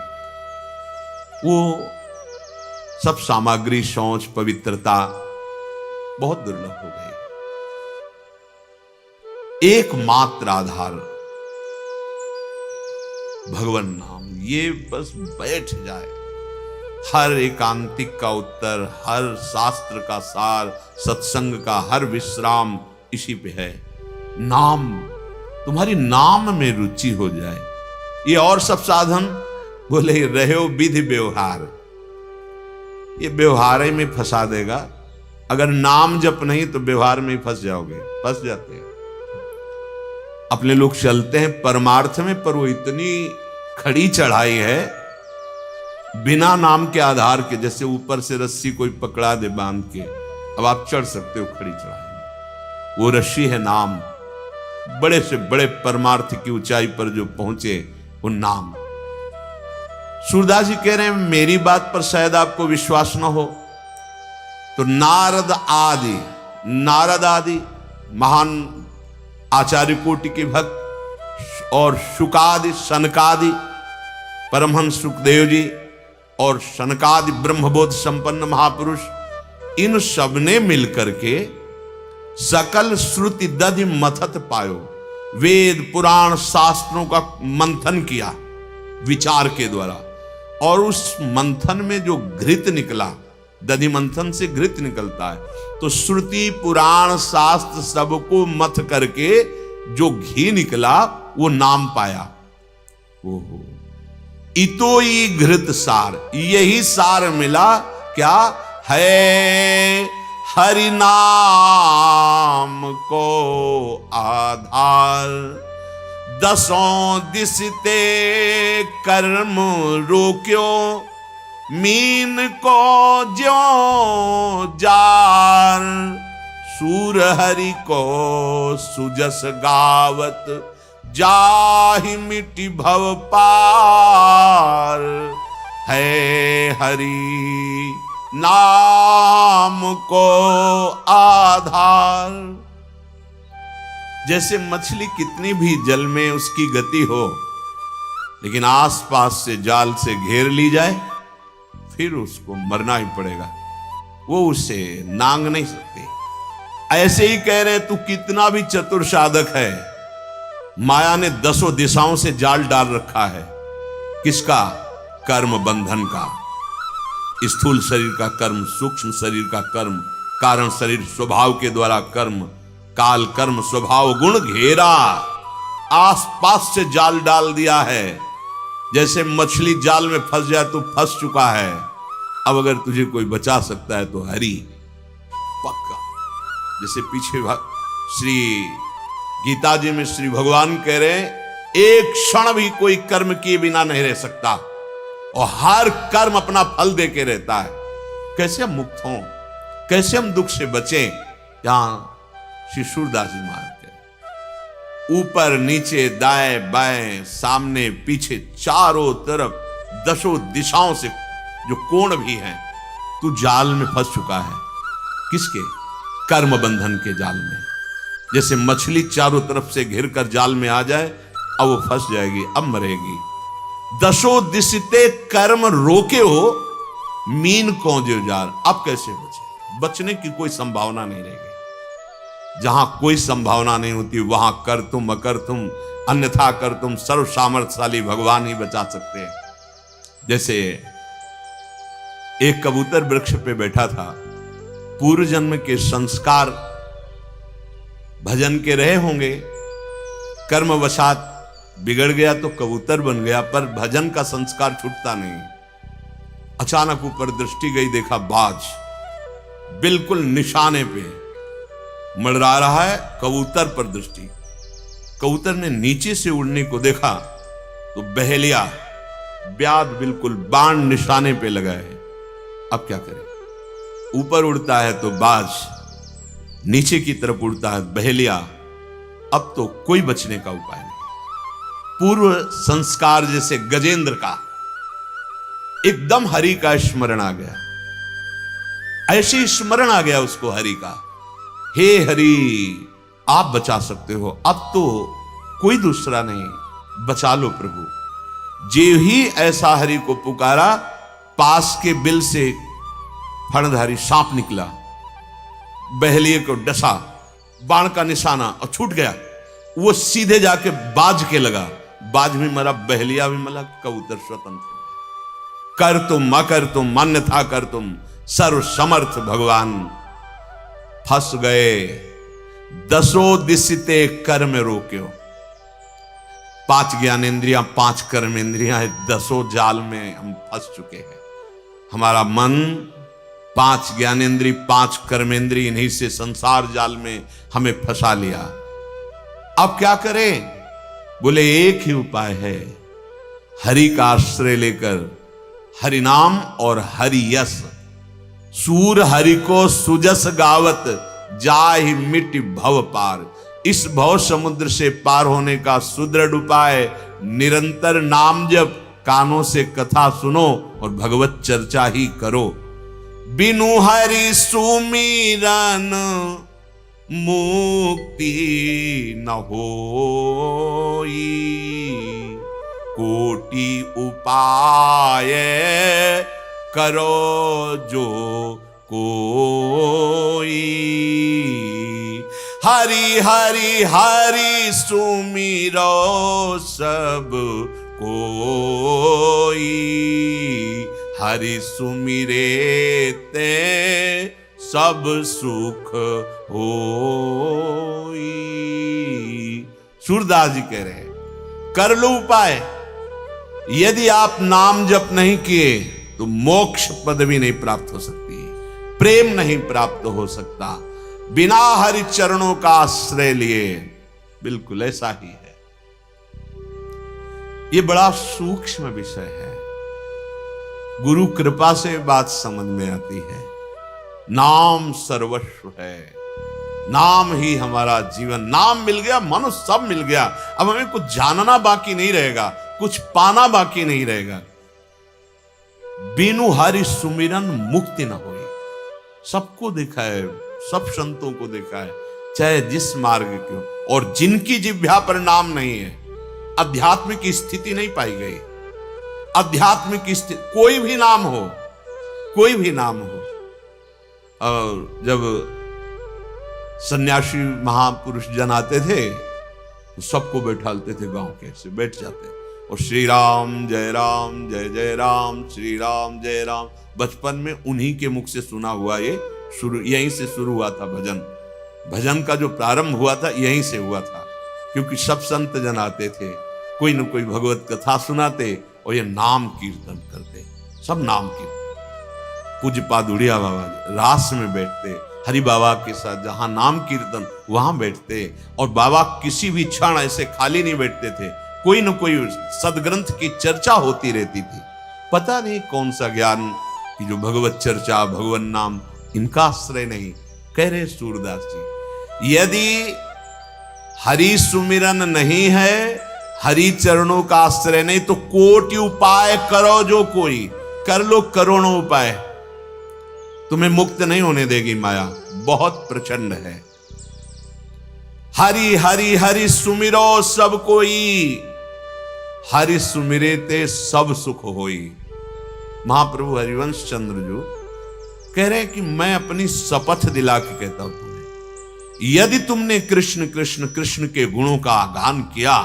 वो सब सामग्री, शौच, पवित्रता बहुत दुर्लभ हो गई। एकमात्र आधार भगवान नाम, ये बस बैठ जाए। हर एकांतिक का उत्तर, हर शास्त्र का सार, सत्संग का हर विश्राम इसी पे है। नाम, तुम्हारी नाम में रुचि हो जाए। ये और सब साधन बोले रहे हो विधि व्यवहार, ये व्यवहार ही में फंसा देगा। अगर नाम जप नहीं तो व्यवहार में ही फंस जाओगे, फंस जाते हैं। अपने लोग चलते हैं परमार्थ में, पर वो इतनी खड़ी चढ़ाई है बिना नाम के आधार के, जैसे ऊपर से रस्सी कोई पकड़ा दे बांध के, अब आप चढ़ सकते हो खड़ी चढ़ाई। वो रस्सी है नाम। बड़े से बड़े परमार्थ की ऊंचाई पर जो पहुंचे वो नाम। सूरदास जी कह रहे हैं मेरी बात पर शायद आपको विश्वास न हो, तो नारद आदि महान आचार्य कोटि के भक्त और शुकादि सनकादि परमहंस सुखदेव जी और सनकादि ब्रह्मबोध संपन्न महापुरुष, इन सब ने मिलकर के सकल श्रुति दधि मथत पायो, वेद पुराण शास्त्रों का मंथन किया विचार के द्वारा, और उस मंथन में जो घृत निकला, दधि मंथन से घृत निकलता है, तो श्रुति पुराण शास्त्र सबको मथ करके जो घी निकला वो नाम पाया। ओहो, इतोई घृत सार, यही सार मिला। क्या है? हरि नाम को आधार, दसों दिस ते कर्म रोक्यो, मीन को ज्यो जार, सूर हरि को सुजस गावत, जाहि मिटि भव पार। है हरि नाम को आधार। जैसे मछली कितनी भी जल में उसकी गति हो, लेकिन आसपास से जाल से घेर ली जाए फिर उसको मरना ही पड़ेगा, वो उसे नांग नहीं सकती। ऐसे ही कह रहे तू कितना भी चतुर साधक है, माया ने दसों दिशाओं से जाल डाल रखा है। किसका? कर्म बंधन का। स्थूल शरीर का कर्म, सूक्ष्म शरीर का कर्म, कारण शरीर स्वभाव के द्वारा कर्म, काल कर्म स्वभाव गुण घेरा, आसपास से जाल डाल दिया है। जैसे मछली जाल में फंस जाए तो फंस चुका है, अब अगर तुझे कोई बचा सकता है तो हरि, पक्का। जैसे पीछे श्री गीता जी में श्री भगवान कह रहे हैं एक क्षण भी कोई कर्म किए बिना नहीं रह सकता, और हर कर्म अपना फल दे के रहता है। कैसे हम मुक्त हों, कैसे हम दुख से बचें? यहां श्री सूरदास जी मानते हैं ऊपर नीचे दाएं बाएं सामने पीछे चारों तरफ दसों दिशाओं से जो कोण भी हैं, तू जाल में फंस चुका है। किसके? कर्म बंधन के जाल में। जैसे मछली चारों तरफ से घिर कर जाल में आ जाए, अब वो फंस जाएगी, अब मरेगी। दसों दिशते कर्म रोके हो, मीन को जो जार, अब कैसे बचे? बचने की कोई संभावना नहीं रहेगी। जहां कोई संभावना नहीं होती वहां कर तुम अकर तुम अन्यथा कर तुम सर्व सामर्थ्यशाली भगवान ही बचा सकते हैं। जैसे एक कबूतर वृक्ष पे बैठा था, पूर्व जन्म के संस्कार भजन के रहे होंगे, कर्मवशात बिगड़ गया तो कबूतर बन गया, पर भजन का संस्कार छूटता नहीं। अचानक ऊपर दृष्टि गई, देखा बाज बिल्कुल निशाने पे मंडरा रहा है, कबूतर पर दृष्टि। कबूतर ने नीचे से उड़ने को देखा तो बहेलिया ब्याद बिल्कुल बाण निशाने पे लगा है। अब क्या करे? ऊपर उड़ता है तो बाज, नीचे की तरफ उड़ता है बहेलिया। अब तो कोई बचने का उपाय नहीं। पूर्व संस्कार जैसे गजेंद्र का एकदम हरि का स्मरण आ गया, ऐसे स्मरण आ गया उसको हरि का, हे हरि आप बचा सकते हो, अब तो कोई दूसरा नहीं, बचा लो प्रभु। जे ही ऐसा हरि को पुकारा, पास के बिल से फणधारी सांप निकला, बहेलिए को डसा, बाण का निशाना और छूट गया। वो सीधे जाके बाज के लगा, बाज भी मरा, बहलिया भी मरा, कबूतर स्वतंत्र हो गया। कर तुम अकर तुम अन्यथा कर तुम, सर्व समर्थ भगवान। फंस गए, दसों दिसिते कर्म रोक्यो। 5 ज्ञानेंद्रियां 5 कर्मेंद्रियां है, 10 जाल में हम फंस चुके हैं। हमारा मन 5 ज्ञानेंद्री 5 कर्मेंद्री, इन्हीं से संसार जाल में हमें फंसा लिया। अब क्या करें? बोले एक ही उपाय है, हरि का आश्रय लेकर हरि नाम और हरि यश। सूर हरि को सुजस गावत, जाहि मिट भव पार। इस भव समुद्र से पार होने का सुदृढ़ उपाय निरंतर नाम जप, कानों से कथा सुनो और भगवत चर्चा ही करो। बिनु हरि सुमिरन मुक्ति न होई, कोटि उपाय करो जो कोई। हरि हरि हरि सुमिरो सब कोई, हरि सुमिरे ते सब सुख होई। सूरदास जी कह रहे हैं, कर लो उपाय। यदि आप नाम जप नहीं किए तो मोक्ष पदवी नहीं प्राप्त हो सकती, प्रेम नहीं प्राप्त हो सकता बिना हरि चरणों का आश्रय लिए। बिल्कुल ऐसा ही है। ये बड़ा सूक्ष्म विषय है, गुरु कृपा से बात समझ में आती है। नाम सर्वस्व है, नाम ही हमारा जीवन। नाम मिल गया, मनुष्य सब मिल गया। अब हमें कुछ जानना बाकी नहीं रहेगा, कुछ पाना बाकी नहीं रहेगा। बिनु हरि सुमिरन मुक्ति न होई। सबको देखा है, सब संतों को देखा है, चाहे जिस मार्ग के हो, और जिनकी जिह्वा पर नाम नहीं है, आध्यात्मिक स्थिति नहीं पाई गई। आध्यात्मिक स्थिति, कोई भी नाम हो, कोई भी नाम हो। और जब सन्यासी महापुरुष जन आते थे तो सबको बैठालते थे, गांव के से बैठ जाते और श्री राम जय जय राम, श्री राम जय राम। बचपन में उन्हीं के मुख से सुना हुआ, ये शुरू यहीं से शुरू हुआ था। भजन का जो प्रारंभ हुआ था यहीं से हुआ था, क्योंकि सब संत जन आते थे, कोई न कोई भगवत कथा सुनाते और ये नाम कीर्तन करते, सब नाम कीर्तन। पूज्य पादुड़िया बाबा रास में बैठते, हरि बाबा के साथ जहां नाम कीर्तन वहां बैठते, और बाबा किसी भी क्षण ऐसे खाली नहीं बैठते थे, कोई न कोई सदग्रंथ की चर्चा होती रहती थी। पता नहीं कौन सा ज्ञान कि जो भगवत चर्चा, भगवान नाम, इनका आश्रय नहीं। कह रहे सूरदास जी, यदि हरि सुमिरन नहीं है, हरि चरणों का आश्रय नहीं, तो कोटि उपाय करो जो कोई। कर लो करोड़ों उपाय, तुम्हें मुक्त नहीं होने देगी माया, बहुत प्रचंड है। हरि हरि हरि सुमिरो सब कोई, हरि सुमिरे ते सब सुख होई। महाप्रभु हरिवंश चंद्र जो कह रहे हैं कि मैं अपनी शपथ दिला के कहता हूं तुम्हें, यदि तुमने कृष्ण कृष्ण कृष्ण के गुणों का गान किया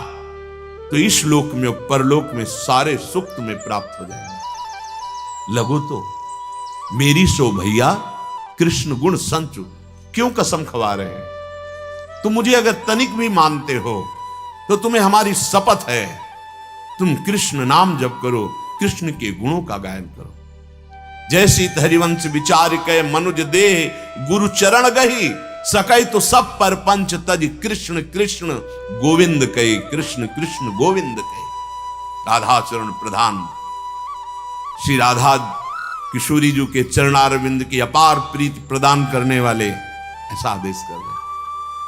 तो इस लोक में और परलोक में सारे सुख तुम्हें प्राप्त हो जाएंगे। लगो तो मेरी सो भैया कृष्ण गुण संचु। क्यों कसम खवा रहे हैं? तुम मुझे अगर तनिक भी मानते हो तो तुम्हें हमारी शपथ है, तुम कृष्ण नाम जप करो, कृष्ण के गुणों का गायन करो। जैसी हरिवंश विचार के मनुज देह, गुरु चरण गही सकै तो सब पर पंच तज, कृष्ण कृष्ण गोविंद कहे, कृष्ण कृष्ण गोविंद कहे। राधा चरण प्रधान श्री राधा किशोरी जी के चरणारविंद की अपार प्रीति प्रदान करने वाले ऐसा आदेश कर रहे हैं।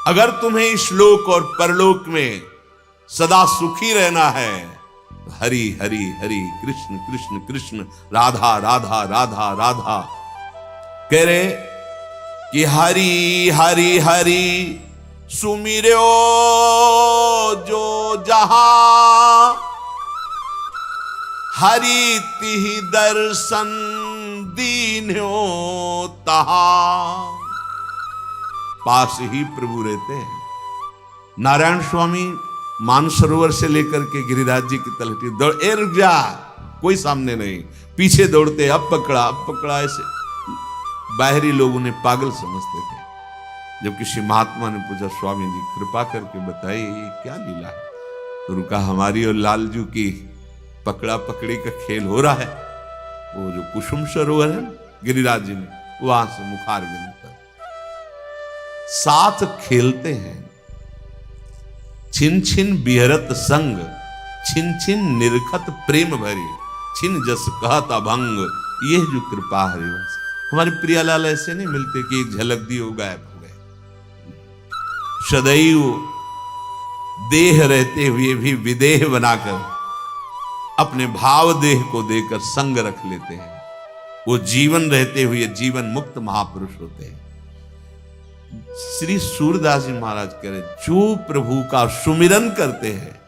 अगर तुम्हें इस लोक और परलोक में सदा सुखी रहना है, हरि हरि हरि, कृष्ण कृष्ण कृष्ण, राधा राधा राधा राधा। कह रहे कि हरि हरि हरि सुमिरो जो जहां, हरि तिहि दर्शन दीन्यो तहां। पास ही प्रभु रहते हैं, नारायण स्वामी मानसरोवर से लेकर के गिरिराज जी की तलहटी दौड़, ए रुक जा, कोई सामने नहीं, पीछे दौड़ते, अब पकड़ा, ऐसे बाहरी लोग उन्हें पागल समझते थे। जब किसी महात्मा ने पूछा, स्वामी जी कृपा करके बताइए ये क्या लीला है, तो उनका हमारी और लालजू की पकड़ा पकड़ी का खेल हो रहा है। वो जो कुसुम सरोवर है गिरिराज जी में, वहां से मुखार बिंद पर साथ खेलते हैं। छिन छिन बिहरत संग, छिन छिन निरखत प्रेम भरी, छिन जस कहत अभंग, ये जो कृपा हरिवंश। हमारे प्रियालाल ऐसे नहीं मिलते कि एक झलक दी हो गायब हो गए। सदैव देह रहते हुए भी विदेह बनाकर अपने भाव देह को देकर संग रख लेते हैं। वो जीवन रहते हुए जीवन मुक्त महापुरुष होते हैं। श्री सूरदास जी महाराज कह रहे, जो प्रभु का सुमिरन करते हैं,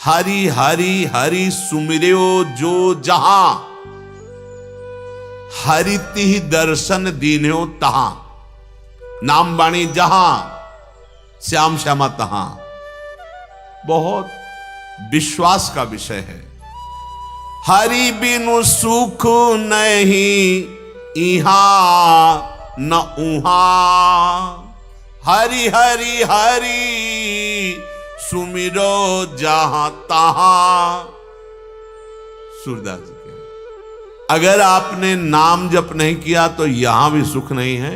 हरि हरि हरि सुमिरो जो जहां, हरि तिहि दर्शन दीन्यो तहां, नाम बाणी जहां, श्याम श्यामा तहां। बहुत विश्वास का विषय है। हरि बिनु सुख नहीं इहां न उहां, हरि हरि हरि सुमिरो जहां तहां। सूरदास जी के, अगर आपने नाम जप नहीं किया तो यहां भी सुख नहीं है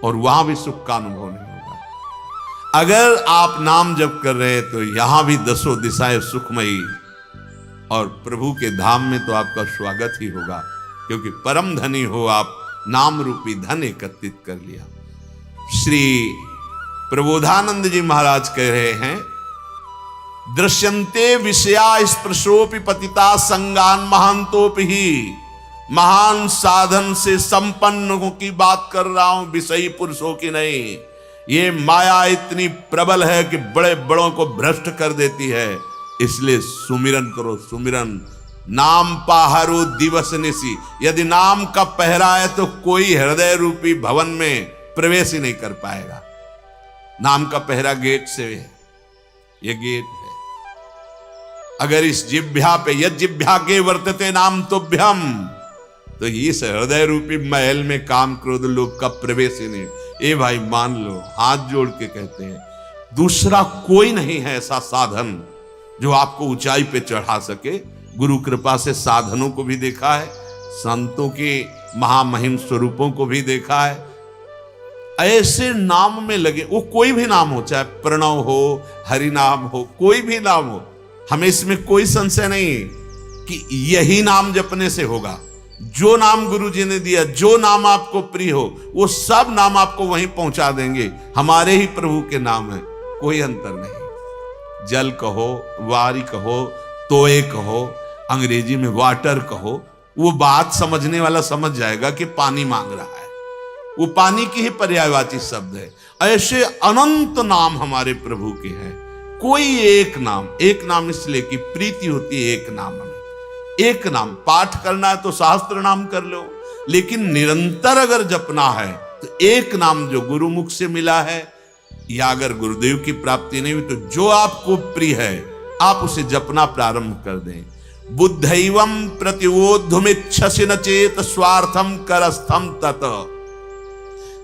और वहां भी सुख का अनुभव नहीं होगा। अगर आप नाम जप कर रहे हैं तो यहां भी दसों दिशाएं सुखमयी, और प्रभु के धाम में तो आपका स्वागत ही होगा, क्योंकि परम धनी हो आप, नाम रूपी धन एकत्रित कर लिया। श्री प्रबोधानंद जी महाराज कह रहे हैं, दृश्यन्ते विषया स्पर्शोपि पतिता संगान महांतोपि ही। महान साधन से संपन्नों की बात कर रहा हूं, विषयी पुरुषों की नहीं। ये माया इतनी प्रबल है कि बड़े बड़ों को भ्रष्ट कर देती है। इसलिए सुमिरन करो, सुमिरन। नाम पाहरो दिवस निसी, यदि नाम का पहरा है तो कोई हृदय रूपी भवन में प्रवेश ही नहीं कर पाएगा। नाम का पहरा गेट से है, ये गेट है। अगर इस जिह्वा पे यद जिह्वा के वर्तते नाम तुभ्यम, तो इस हृदय रूपी महल में काम क्रोध लोग का प्रवेश ही नहीं। ए भाई मान लो, हाथ जोड़ के कहते हैं, दूसरा कोई नहीं है ऐसा साधन जो आपको ऊंचाई पे चढ़ा सके। गुरु कृपा से साधनों को भी देखा है, संतों के महामहिम स्वरूपों को भी देखा है। ऐसे नाम में लगे, वो कोई भी नाम हो, चाहे प्रणव हो, हरि नाम हो, कोई भी नाम हो, हमें इसमें कोई संशय नहीं कि यही नाम जपने से होगा। जो नाम गुरु जी ने दिया, जो नाम आपको प्रिय हो, वो सब नाम आपको वहीं पहुंचा देंगे। हमारे ही प्रभु के नाम है, कोई अंतर नहीं। जल कहो, वारी कहो, तोए कहो, अंग्रेजी में वाटर कहो, वो बात समझने वाला समझ जाएगा कि पानी मांग रहा है। वो पानी की ही पर्यायवाची शब्द है। ऐसे अनंत नाम हमारे प्रभु के हैं। कोई एक नाम इसलिए कि प्रीति होती है एक नाम में। एक नाम पाठ करना है तो शास्त्र नाम कर लो, लेकिन निरंतर अगर जपना है तो एक नाम जो गुरुमुख से मिला है, या अगर गुरुदेव की प्राप्ति नहीं हुई तो जो आपको प्रिय है आप उसे जपना प्रारंभ कर दें। बुद्धैवं प्रतिवोद्धुमिच्छसि न चेत स्वार्थम करस्थम तत।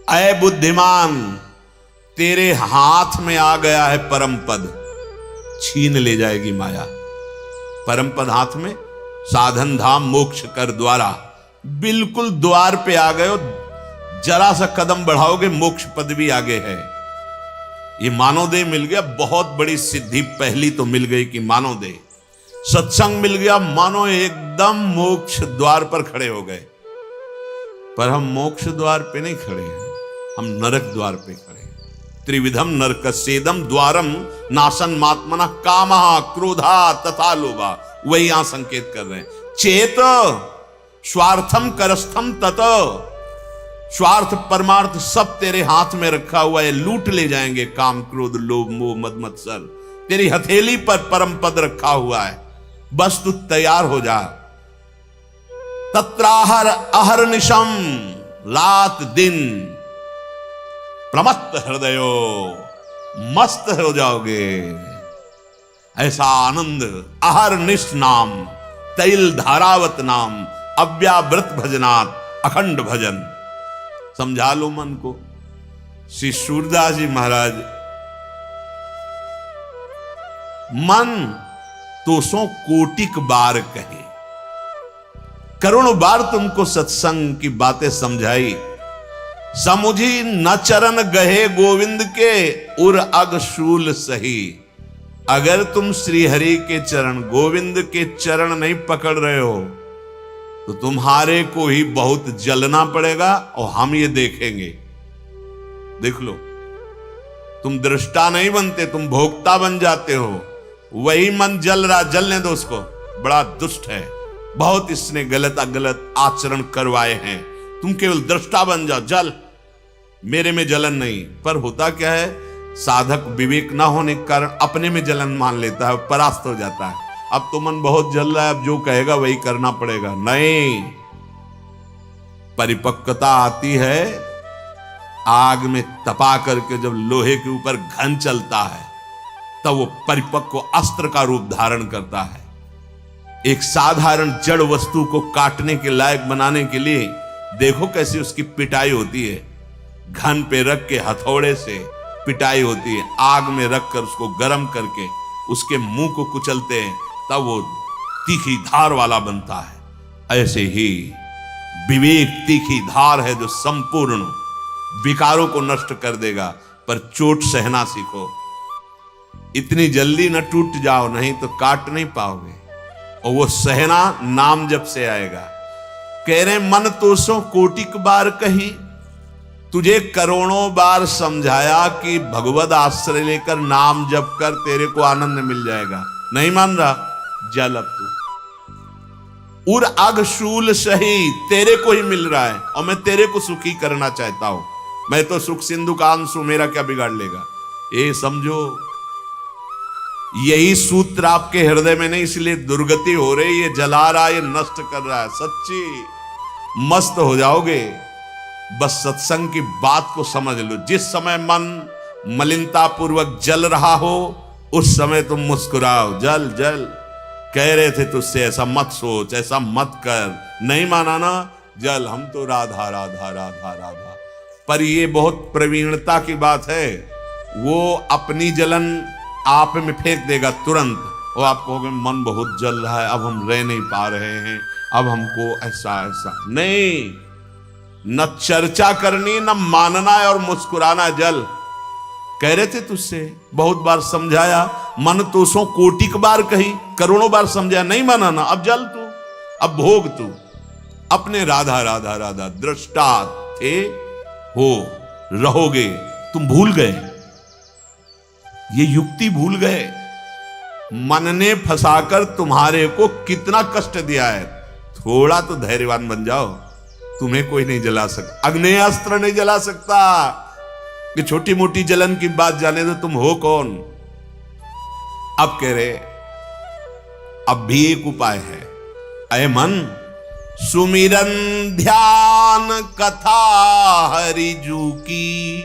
अय बुद्धिमान, तेरे हाथ में आ गया है परम पद, छीन ले जाएगी माया। परम पद हाथ में, साधन धाम मोक्ष कर द्वारा, बिल्कुल द्वार पे आ गए हो। जरा सा कदम बढ़ाओगे मोक्ष पद भी आगे है। ये मानवदेह मिल गया, बहुत बड़ी सिद्धि पहली तो मिल गई कि मानवदेह। सत्संग मिल गया, मानो एकदम मोक्ष द्वार पर खड़े हो गए। पर हम मोक्ष द्वार पे नहीं खड़े हैं, हम नरक द्वार पे खड़े हैं। त्रिविधम नरकस्येदम द्वारम नासन मात्मना कामः क्रोधा तथा लोभा। वही यहां संकेत कर रहे हैं। चेत स्वार्थम करस्थम तत। स्वार्थ परमार्थ सब तेरे हाथ में रखा हुआ है, लूट ले जाएंगे। काम क्रोध लोभ मोह मद मत्सर तेरी हथेली पर परम पद रखा हुआ है, बस तू तैयार हो जा। तत्राहर अहर्निशम, रात दिन प्रमत्त हृदयो। मस्त हो जाओगे। ऐसा आनंद आहार निष्ठ नाम, तैल धारावत नाम, अव्यावृत भजनात् अखंड भजन। समझा लो मन को। श्री सूरदास जी महाराज, मन तो सो कोटिक बार कहे, करोड़ों बार तुमको सत्संग की बातें समझाई, समुझी न चरण गहे गोविंद के उर अगशूल सही। अगर तुम श्री हरि के चरण, गोविंद के चरण नहीं पकड़ रहे हो तो तुम्हारे को ही बहुत जलना पड़ेगा, और हम ये देखेंगे। देख लो, तुम दृष्टा नहीं बनते, तुम भोक्ता बन जाते हो। वही मन जल रहा, जलने दो उसको, बड़ा दुष्ट है, बहुत इसने गलत आचरण करवाए हैं, तुम केवल दृष्टा बन जाओ, जल, मेरे में जलन नहीं। पर होता क्या है, साधक विवेक ना होने के कारण अपने में जलन मान लेता है, परास्त हो जाता है। अब तो मन बहुत जल रहा है, अब जो कहेगा वही करना पड़ेगा। नहीं, परिपक्वता आती है आग में तपा करके, जब लोहे के ऊपर घन चलता है तब वो परिपक्व अस्त्र का रूप धारण करता है। एक साधारण जड़ वस्तु को काटने के लायक बनाने के लिए देखो कैसी उसकी पिटाई होती है। घन पे रख के हथौड़े से पिटाई होती है, आग में रखकर उसको गर्म करके उसके मुंह को कुचलते हैं, तब वो तीखी धार वाला बनता है। ऐसे ही विवेक तीखी धार है जो संपूर्ण विकारों को नष्ट कर देगा। पर चोट सहना सीखो, इतनी जल्दी न टूट जाओ, नहीं तो काट नहीं पाओगे। और वो सहना नाम जप से आएगा। कह रहे मन तो सो कोटिक बार कही, तुझे करोड़ों बार समझाया कि भगवद आश्रय लेकर नाम जप कर, तेरे को आनंद मिल जाएगा। नहीं मान रहा, जल अब तू। उर अगशूल सही, तेरे को ही मिल रहा है और मैं तेरे को सुखी करना चाहता हूं। मैं तो सुख सिंधु का अंश हूं, मेरा क्या बिगाड़ लेगा, ये समझो। यही सूत्र आपके हृदय में नहीं, इसलिए दुर्गति हो रही है, जला रहा है, नष्ट कर रहा है। सच्ची मस्त हो जाओगे, बस सत्संग की बात को समझ लो। जिस समय मन मलिनता पूर्वक जल रहा हो, उस समय तुम मुस्कुराओ, जल जल। कह रहे थे तुझसे ऐसा मत सोच, ऐसा मत कर, नहीं माना ना, जल। हम तो राधा राधा राधा राधा। पर ये बहुत प्रवीणता की बात है, वो अपनी जलन आप में फेंक देगा तुरंत। वो आप कहोगे मन बहुत जल रहा है, अब हम रह नहीं पा रहे हैं, अब हमको ऐसा ऐसा। नहीं, न चर्चा करनी, न मानना है और मुस्कुराना, जल। कह रहे थे तुझसे, बहुत बार समझाया, मन तो सो कोटिक बार कही, करोड़ों बार समझाया, नहीं माना ना, अब जल तू, अब भोग तू। अपने राधा राधा राधा दृष्टा थे, हो रहोगे। तुम भूल गए, ये युक्ति भूल गए। मन ने फंसाकर तुम्हारे को कितना कष्ट दिया है। थोड़ा तो धैर्यवान बन जाओ, तुम्हें कोई नहीं जला सकता, अग्नेयास्त्र नहीं जला सकता। कि छोटी मोटी जलन की बात जाने दो, तुम हो कौन। अब कह रहे, अब भी एक उपाय है, अय मन सुमिरन ध्यान कथा हरिजू की।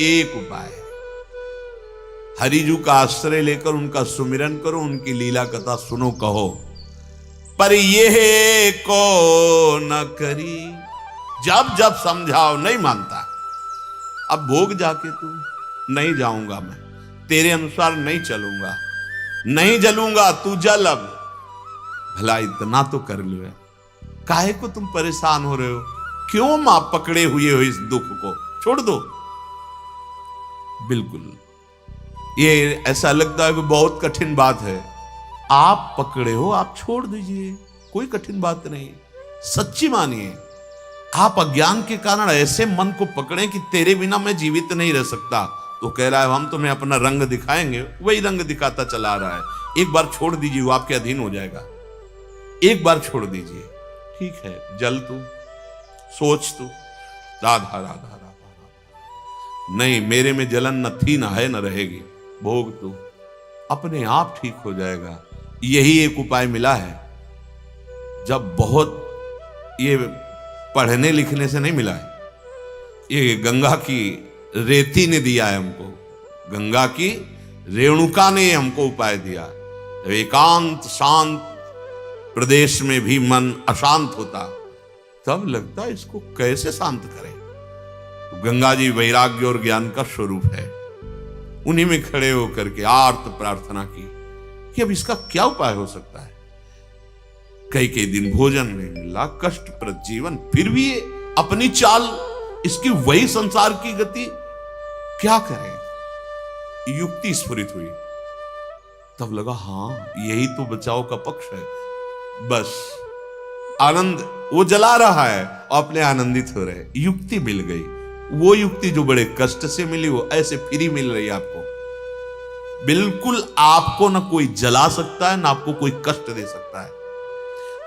एक उपाय, हरिजू का आश्रय लेकर उनका सुमिरन करो, उनकी लीला कथा सुनो, कहो। पर ये को न करी, जब जब समझाओ नहीं मानता। अब भोग जाके तू, नहीं जाऊंगा मैं, तेरे अनुसार नहीं चलूंगा, नहीं जलूंगा, तू जल। अब भला इतना तो कर लो, काहे को तुम परेशान हो रहे हो, क्यों मां पकड़े हुए हो इस दुख को, छोड़ दो। बिल्कुल ये ऐसा लगता है कि बहुत कठिन बात है, आप पकड़े हो, आप छोड़ दीजिए, कोई कठिन बात नहीं। सच्ची मानिए, आप अज्ञान के कारण ऐसे मन को पकड़े कि तेरे बिना मैं जीवित नहीं रह सकता, तो कह रहा है हम तुम्हें अपना रंग दिखाएंगे, वही रंग दिखाता चला रहा है। एक बार छोड़ दीजिए, वो आपके अधीन हो जाएगा। एक बार छोड़ दीजिए, ठीक है, जल तू, सोच तू, राधा राधा राधा राधा। नहीं, मेरे में जलन न थी, न है, न रहेगी। भोग तू, अपने आप ठीक हो जाएगा। यही एक उपाय मिला है। जब बहुत, ये पढ़ने लिखने से नहीं मिला है, ये गंगा की रेती ने दिया है हमको, गंगा की रेणुका ने हमको उपाय दिया। एकांत शांत प्रदेश में भी मन अशांत होता, तब लगता है इसको कैसे शांत करें। तो गंगा जी वैराग्य और ज्ञान का स्वरूप है। उन्हीं में खड़े होकर के आर्त प्रार्थना की कि अब इसका क्या उपाय हो सकता है। कई दिन भोजन नहीं मिला, कष्टप्रद जीवन, फिर भी ये अपनी चाल, इसकी वही संसार की गति, क्या करें। युक्ति स्फुरित हुई, तब लगा हाँ यही तो बचाव का पक्ष है। बस आनंद, वो जला रहा है और अपने आनंदित हो रहे। युक्ति मिल गई, वो युक्ति जो बड़े कष्ट से मिली वो ऐसे फ्री मिल रही है आपको। बिल्कुल आपको ना कोई जला सकता है ना आपको कोई कष्ट दे सकता है।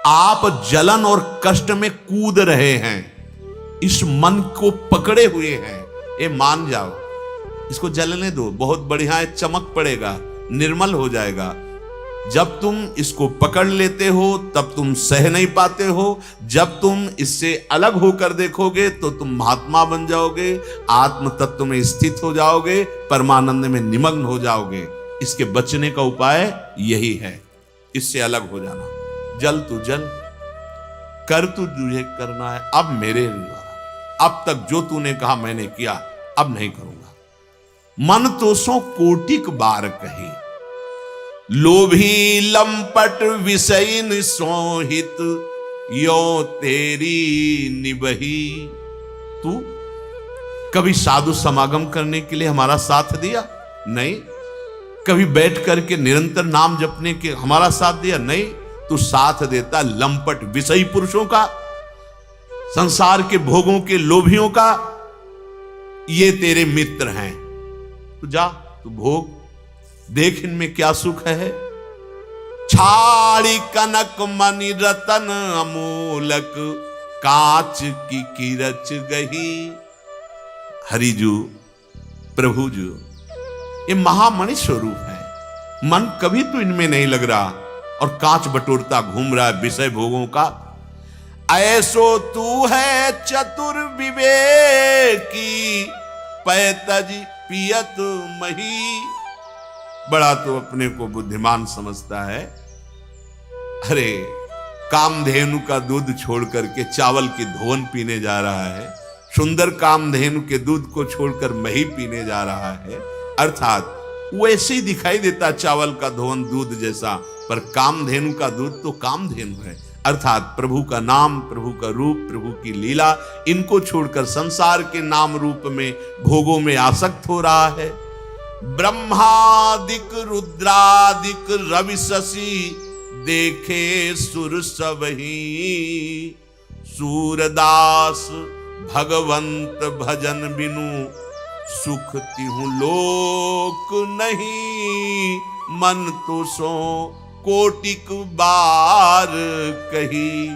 आप जलन और कष्ट में कूद रहे हैं, इस मन को पकड़े हुए हैं। ये मान जाओ, इसको जलने दो, बहुत बढ़िया है, चमक पड़ेगा, निर्मल हो जाएगा। जब तुम इसको पकड़ लेते हो तब तुम सह नहीं पाते हो। जब तुम इससे अलग होकर देखोगे तो तुम महात्मा बन जाओगे, आत्म तत्व में स्थित हो जाओगे, परमानंद में निमग्न हो जाओगे। इसके बचने का उपाय यही है, इससे अलग हो जाना। जल तू जल, कर तू तुझे करना है, अब मेरे द्वारा। अब तक जो तूने कहा मैंने किया, अब नहीं करूंगा। मन तो सो कोटिक बार कही, लोभी लंपट विषयन सोहित, यो तेरी निबही। तू कभी साधु समागम करने के लिए हमारा साथ दिया? नहीं। कभी बैठ करके निरंतर नाम जपने के हमारा साथ दिया? नहीं। तू साथ देता लंपट विषयी पुरुषों का, संसार के भोगों के लोभियों का। ये तेरे मित्र हैं, तू जा, तू भोग, देख इनमें क्या सुख है। छाड़ी कनक मणि रतन अमूलक, कांच की किरच गही। हरिजू प्रभुजू ये महामणि स्वरूप है। मन कभी तो इनमें नहीं लग रहा और कांच बटोरता घूम रहा है विषय भोगों का। ऐसो तू है चतुर विवेकी, पैतज पियत मही। बड़ा तो अपने को बुद्धिमान समझता है। अरे कामधेनु का दूध छोड़ करके चावल की धोन पीने जा रहा है, सुंदर कामधेनु के दूध को छोड़कर मही पीने जा रहा है। अर्थात वैसे ही दिखाई देता चावल का धोन दूध जैसा, पर कामधेनु का दूध तो कामधेनु है। अर्थात प्रभु का नाम, प्रभु का रूप, प्रभु की लीला, इनको छोड़कर संसार के नाम रूप में भोगों में आसक्त हो रहा है। ब्रह्मादिक रुद्रादिक रवि शशि, देखे सुर सबही। सूरदास भगवंत भजन बिनु, सुख तिहु लोक नहीं। मन तो सो कोटिक बार कही।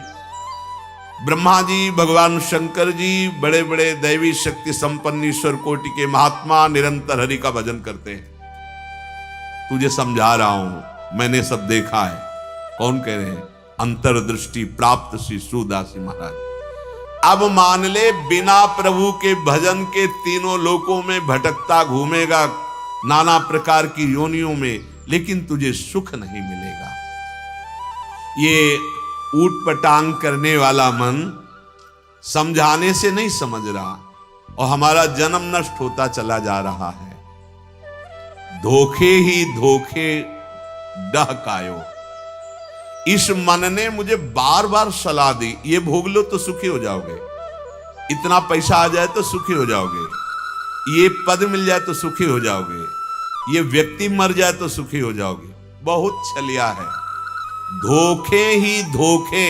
ब्रह्मा जी, भगवान शंकर जी, बड़े बड़े दैवी शक्ति संपन्न ईश्वर कोटि के महात्मा निरंतर हरि का भजन करते हैं। तुझे समझा रहा हूं, मैंने सब देखा है। कौन कह रहे हैं? अंतर्दृष्टि प्राप्त श्री सूदासी महाराज। अब मान ले, बिना प्रभु के भजन के तीनों लोकों में भटकता घूमेगा, नाना प्रकार की योनियों में, लेकिन तुझे सुख नहीं मिलेगा। ये ऊट पटांग करने वाला मन समझाने से नहीं समझ रहा और हमारा जन्म नष्ट होता चला जा रहा है। धोखे ही धोखे डहकायो। इस मन ने मुझे बार बार सलाह दी, ये भोग लो तो सुखी हो जाओगे, इतना पैसा आ जाए तो सुखी हो जाओगे, ये पद मिल जाए तो सुखी हो जाओगे, ये व्यक्ति मर जाए तो सुखी हो जाओगे। बहुत छलिया है, धोखे ही धोखे।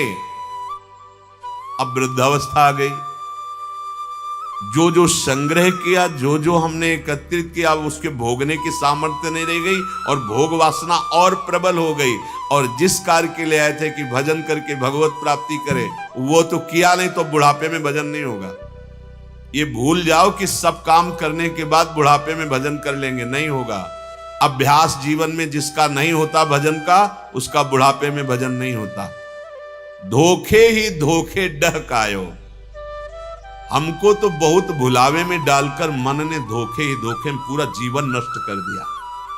अब वृद्धावस्था आ गई, जो जो संग्रह किया, जो जो हमने एकत्रित किया, उसके भोगने की सामर्थ्य नहीं रह गई और भोग वासना और प्रबल हो गई। और जिस कार्य के लिए आए थे कि भजन करके भगवत प्राप्ति करें, वो तो किया नहीं, तो बुढ़ापे में भजन नहीं होगा। ये भूल जाओ कि सब काम करने के बाद बुढ़ापे में भजन कर लेंगे, नहीं होगा। अभ्यास जीवन में जिसका नहीं होता भजन का, उसका बुढ़ापे में भजन नहीं होता। धोखे ही धोखे डहकायो। हमको तो बहुत भुलावे में डालकर मन ने धोखे ही धोखे में पूरा जीवन नष्ट कर दिया।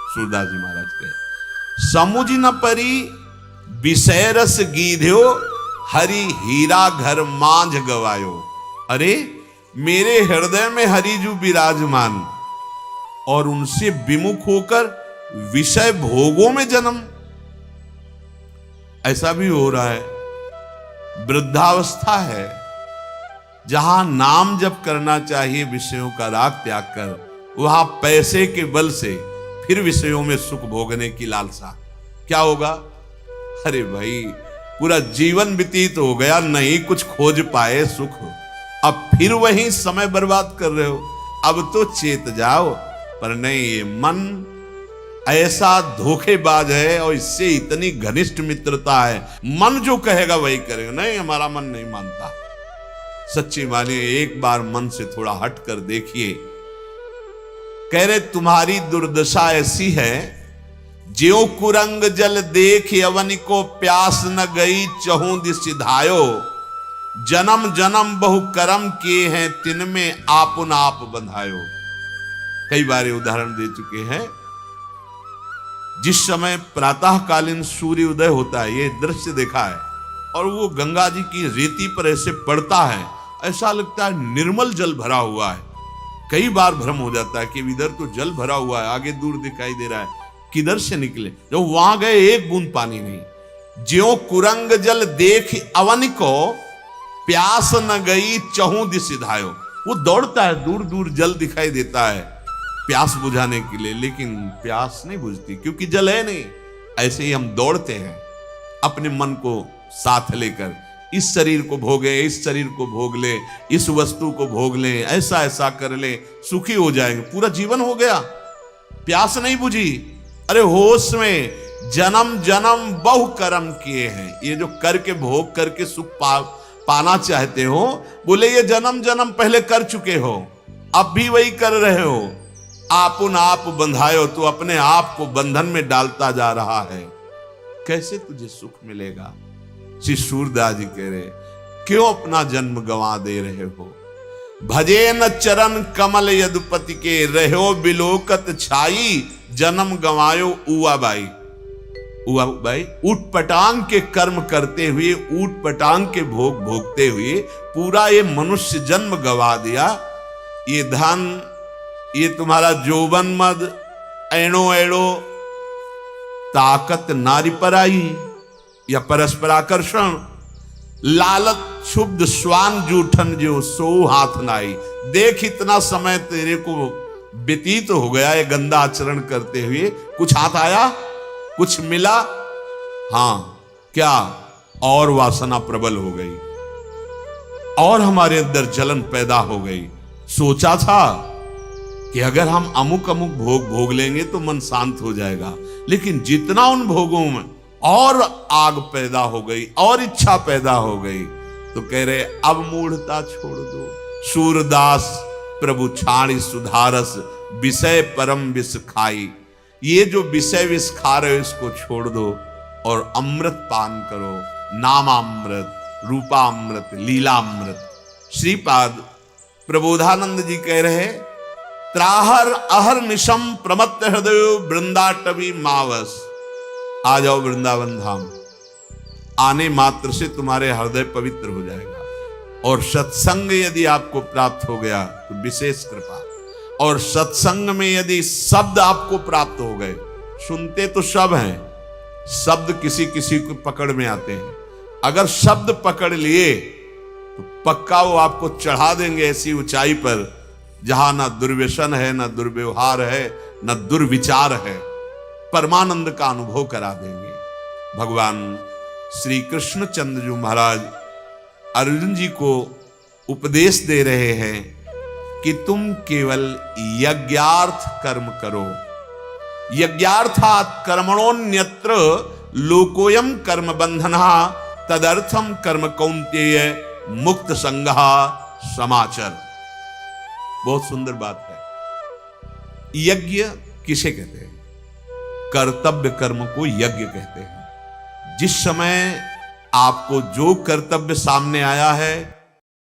सूरदास जी महाराज कहे समुझ न परी विषय रस गीध्यो, हरि हीरा घर मांझ गवायो। अरे मेरे हृदय में हरिजू विराजमान और उनसे विमुख होकर विषय भोगों में जन्म। ऐसा भी हो रहा है, वृद्धावस्था है जहां नाम जप करना चाहिए विषयों का राग त्याग कर, वहां पैसे के बल से फिर विषयों में सुख भोगने की लालसा। क्या होगा? अरे भाई पूरा जीवन व्यतीत हो गया, नहीं कुछ खोज पाए सुख, अब फिर वही समय बर्बाद कर रहे हो। अब तो चेत जाओ। पर नहीं, ये मन ऐसा धोखेबाज है और इससे इतनी घनिष्ठ मित्रता है, मन जो कहेगा वही करेगा। नहीं, हमारा मन नहीं मानता। सच्ची मानिए, एक बार मन से थोड़ा हट कर देखिए। कह रहे तुम्हारी दुर्दशा ऐसी है, ज्यों कुरंग जल देख यवन को प्यास न गई चहुं दिस सिधायो। जन्म जन्म बहु कर्म किए हैं तिनमें आपुन आप बंधायो। कई बार ये उदाहरण दे चुके हैं। जिस समय प्रातःकालीन सूर्य उदय होता है, ये दृश्य देखा है, और वो गंगा जी की रेती पर ऐसे पड़ता है, ऐसा लगता है निर्मल जल भरा हुआ है। कई बार भ्रम हो जाता है कि इधर तो जल भरा हुआ है, आगे दूर दिखाई दे रहा है, किधर से निकले। जब वहां गए एक बूंद पानी नहीं। ज्यों कुरंग जल देख अवन को प्यास न गई चहुं दिस सिधायो। वो दौड़ता है, दूर दूर जल दिखाई देता है प्यास बुझाने के लिए, लेकिन प्यास नहीं बुझती क्योंकि जल है नहीं। ऐसे ही हम दौड़ते हैं अपने मन को साथ लेकर, इस शरीर को भोगे, इस शरीर को भोग ले, इस वस्तु को भोग ले, ऐसा ऐसा कर ले, सुखी हो जाएंगे। पूरा जीवन हो गया, प्यास नहीं बुझी। अरे होश में जन्म जन्म बहु कर्म किए हैं। ये जो करके भोग करके सुख पाना चाहते हो, बोले ये जन्म जन्म पहले कर चुके हो, अब भी वही कर रहे हो। आपुन आप बंधायो, तो अपने आप को बंधन में डालता जा रहा है। कैसे तुझे सुख मिलेगा? श्री सूरदास जी कह रहे, क्यों अपना जन्म गंवा दे रहे हो? भजे न चरण कमल यदुपति के, रहो बिलोकत छाई जन्म गंवायो उआ बाई। उआ बाई ऊट पटांग के कर्म करते हुए, ऊट पटांग के भोग भोगते हुए पूरा ये मनुष्य जन्म गंवा दिया। ये धन, ये तुम्हारा जोबन मद, एणो एड़ो ताकत नारी पर आई या परस्पर आकर्षण, लालच क्षुब्ध स्वान जूठन जो सो हाथ नाई। देख इतना समय तेरे को व्यतीत हो गया ये गंदा आचरण करते हुए, कुछ हाथ आया, कुछ मिला? हां, क्या? और वासना प्रबल हो गई और हमारे अंदर जलन पैदा हो गई। सोचा था कि अगर हम अमुक अमुक भोग भोग लेंगे तो मन शांत हो जाएगा, लेकिन जितना उन भोगों में और आग पैदा हो गई और इच्छा पैदा हो गई, तो कह रहे अब मूढ़ता छोड़ दो। सूरदास प्रभु छाणी सुधारस, विषय परम विष खाई। ये जो विषय विष खा रहे हो इसको छोड़ दो और अमृत पान करो। नामामृत, रूपामृत, लीलामृत। श्रीपाद प्रबोधानंद जी कह रहे, त्राहर अहर निशम प्रमत्त हृदय वृंदाटवी मावस। आ जाओ वृंदावन धाम, आने मात्र से तुम्हारे हृदय पवित्र हो जाएगा। और सत्संग यदि आपको प्राप्त हो गया तो विशेष कृपा। और सत्संग में यदि शब्द आपको प्राप्त हो गए, सुनते तो सब हैं, शब्द किसी किसी को पकड़ में आते हैं। अगर शब्द पकड़ लिए तो पक्का वो आपको चढ़ा देंगे ऐसी ऊंचाई पर जहां ना दुर्व्यसन है, ना दुर्व्यवहार है, ना दुर्विचार है। परमानंद का अनुभव करा देंगे। भगवान श्री कृष्ण चंद्र जी महाराज अर्जुन जी को उपदेश दे रहे हैं कि तुम केवल यज्ञार्थ कर्म करो। यज्ञार्थात् कर्मणोन्यत्र लोकोयम कर्म बंधना, तदर्थम कर्म कौन्तेय मुक्त संगः समाचर। बहुत सुंदर बात है। यज्ञ किसे कहते हैं? कर्तव्य कर्म को यज्ञ कहते हैं। जिस समय आपको जो कर्तव्य सामने आया है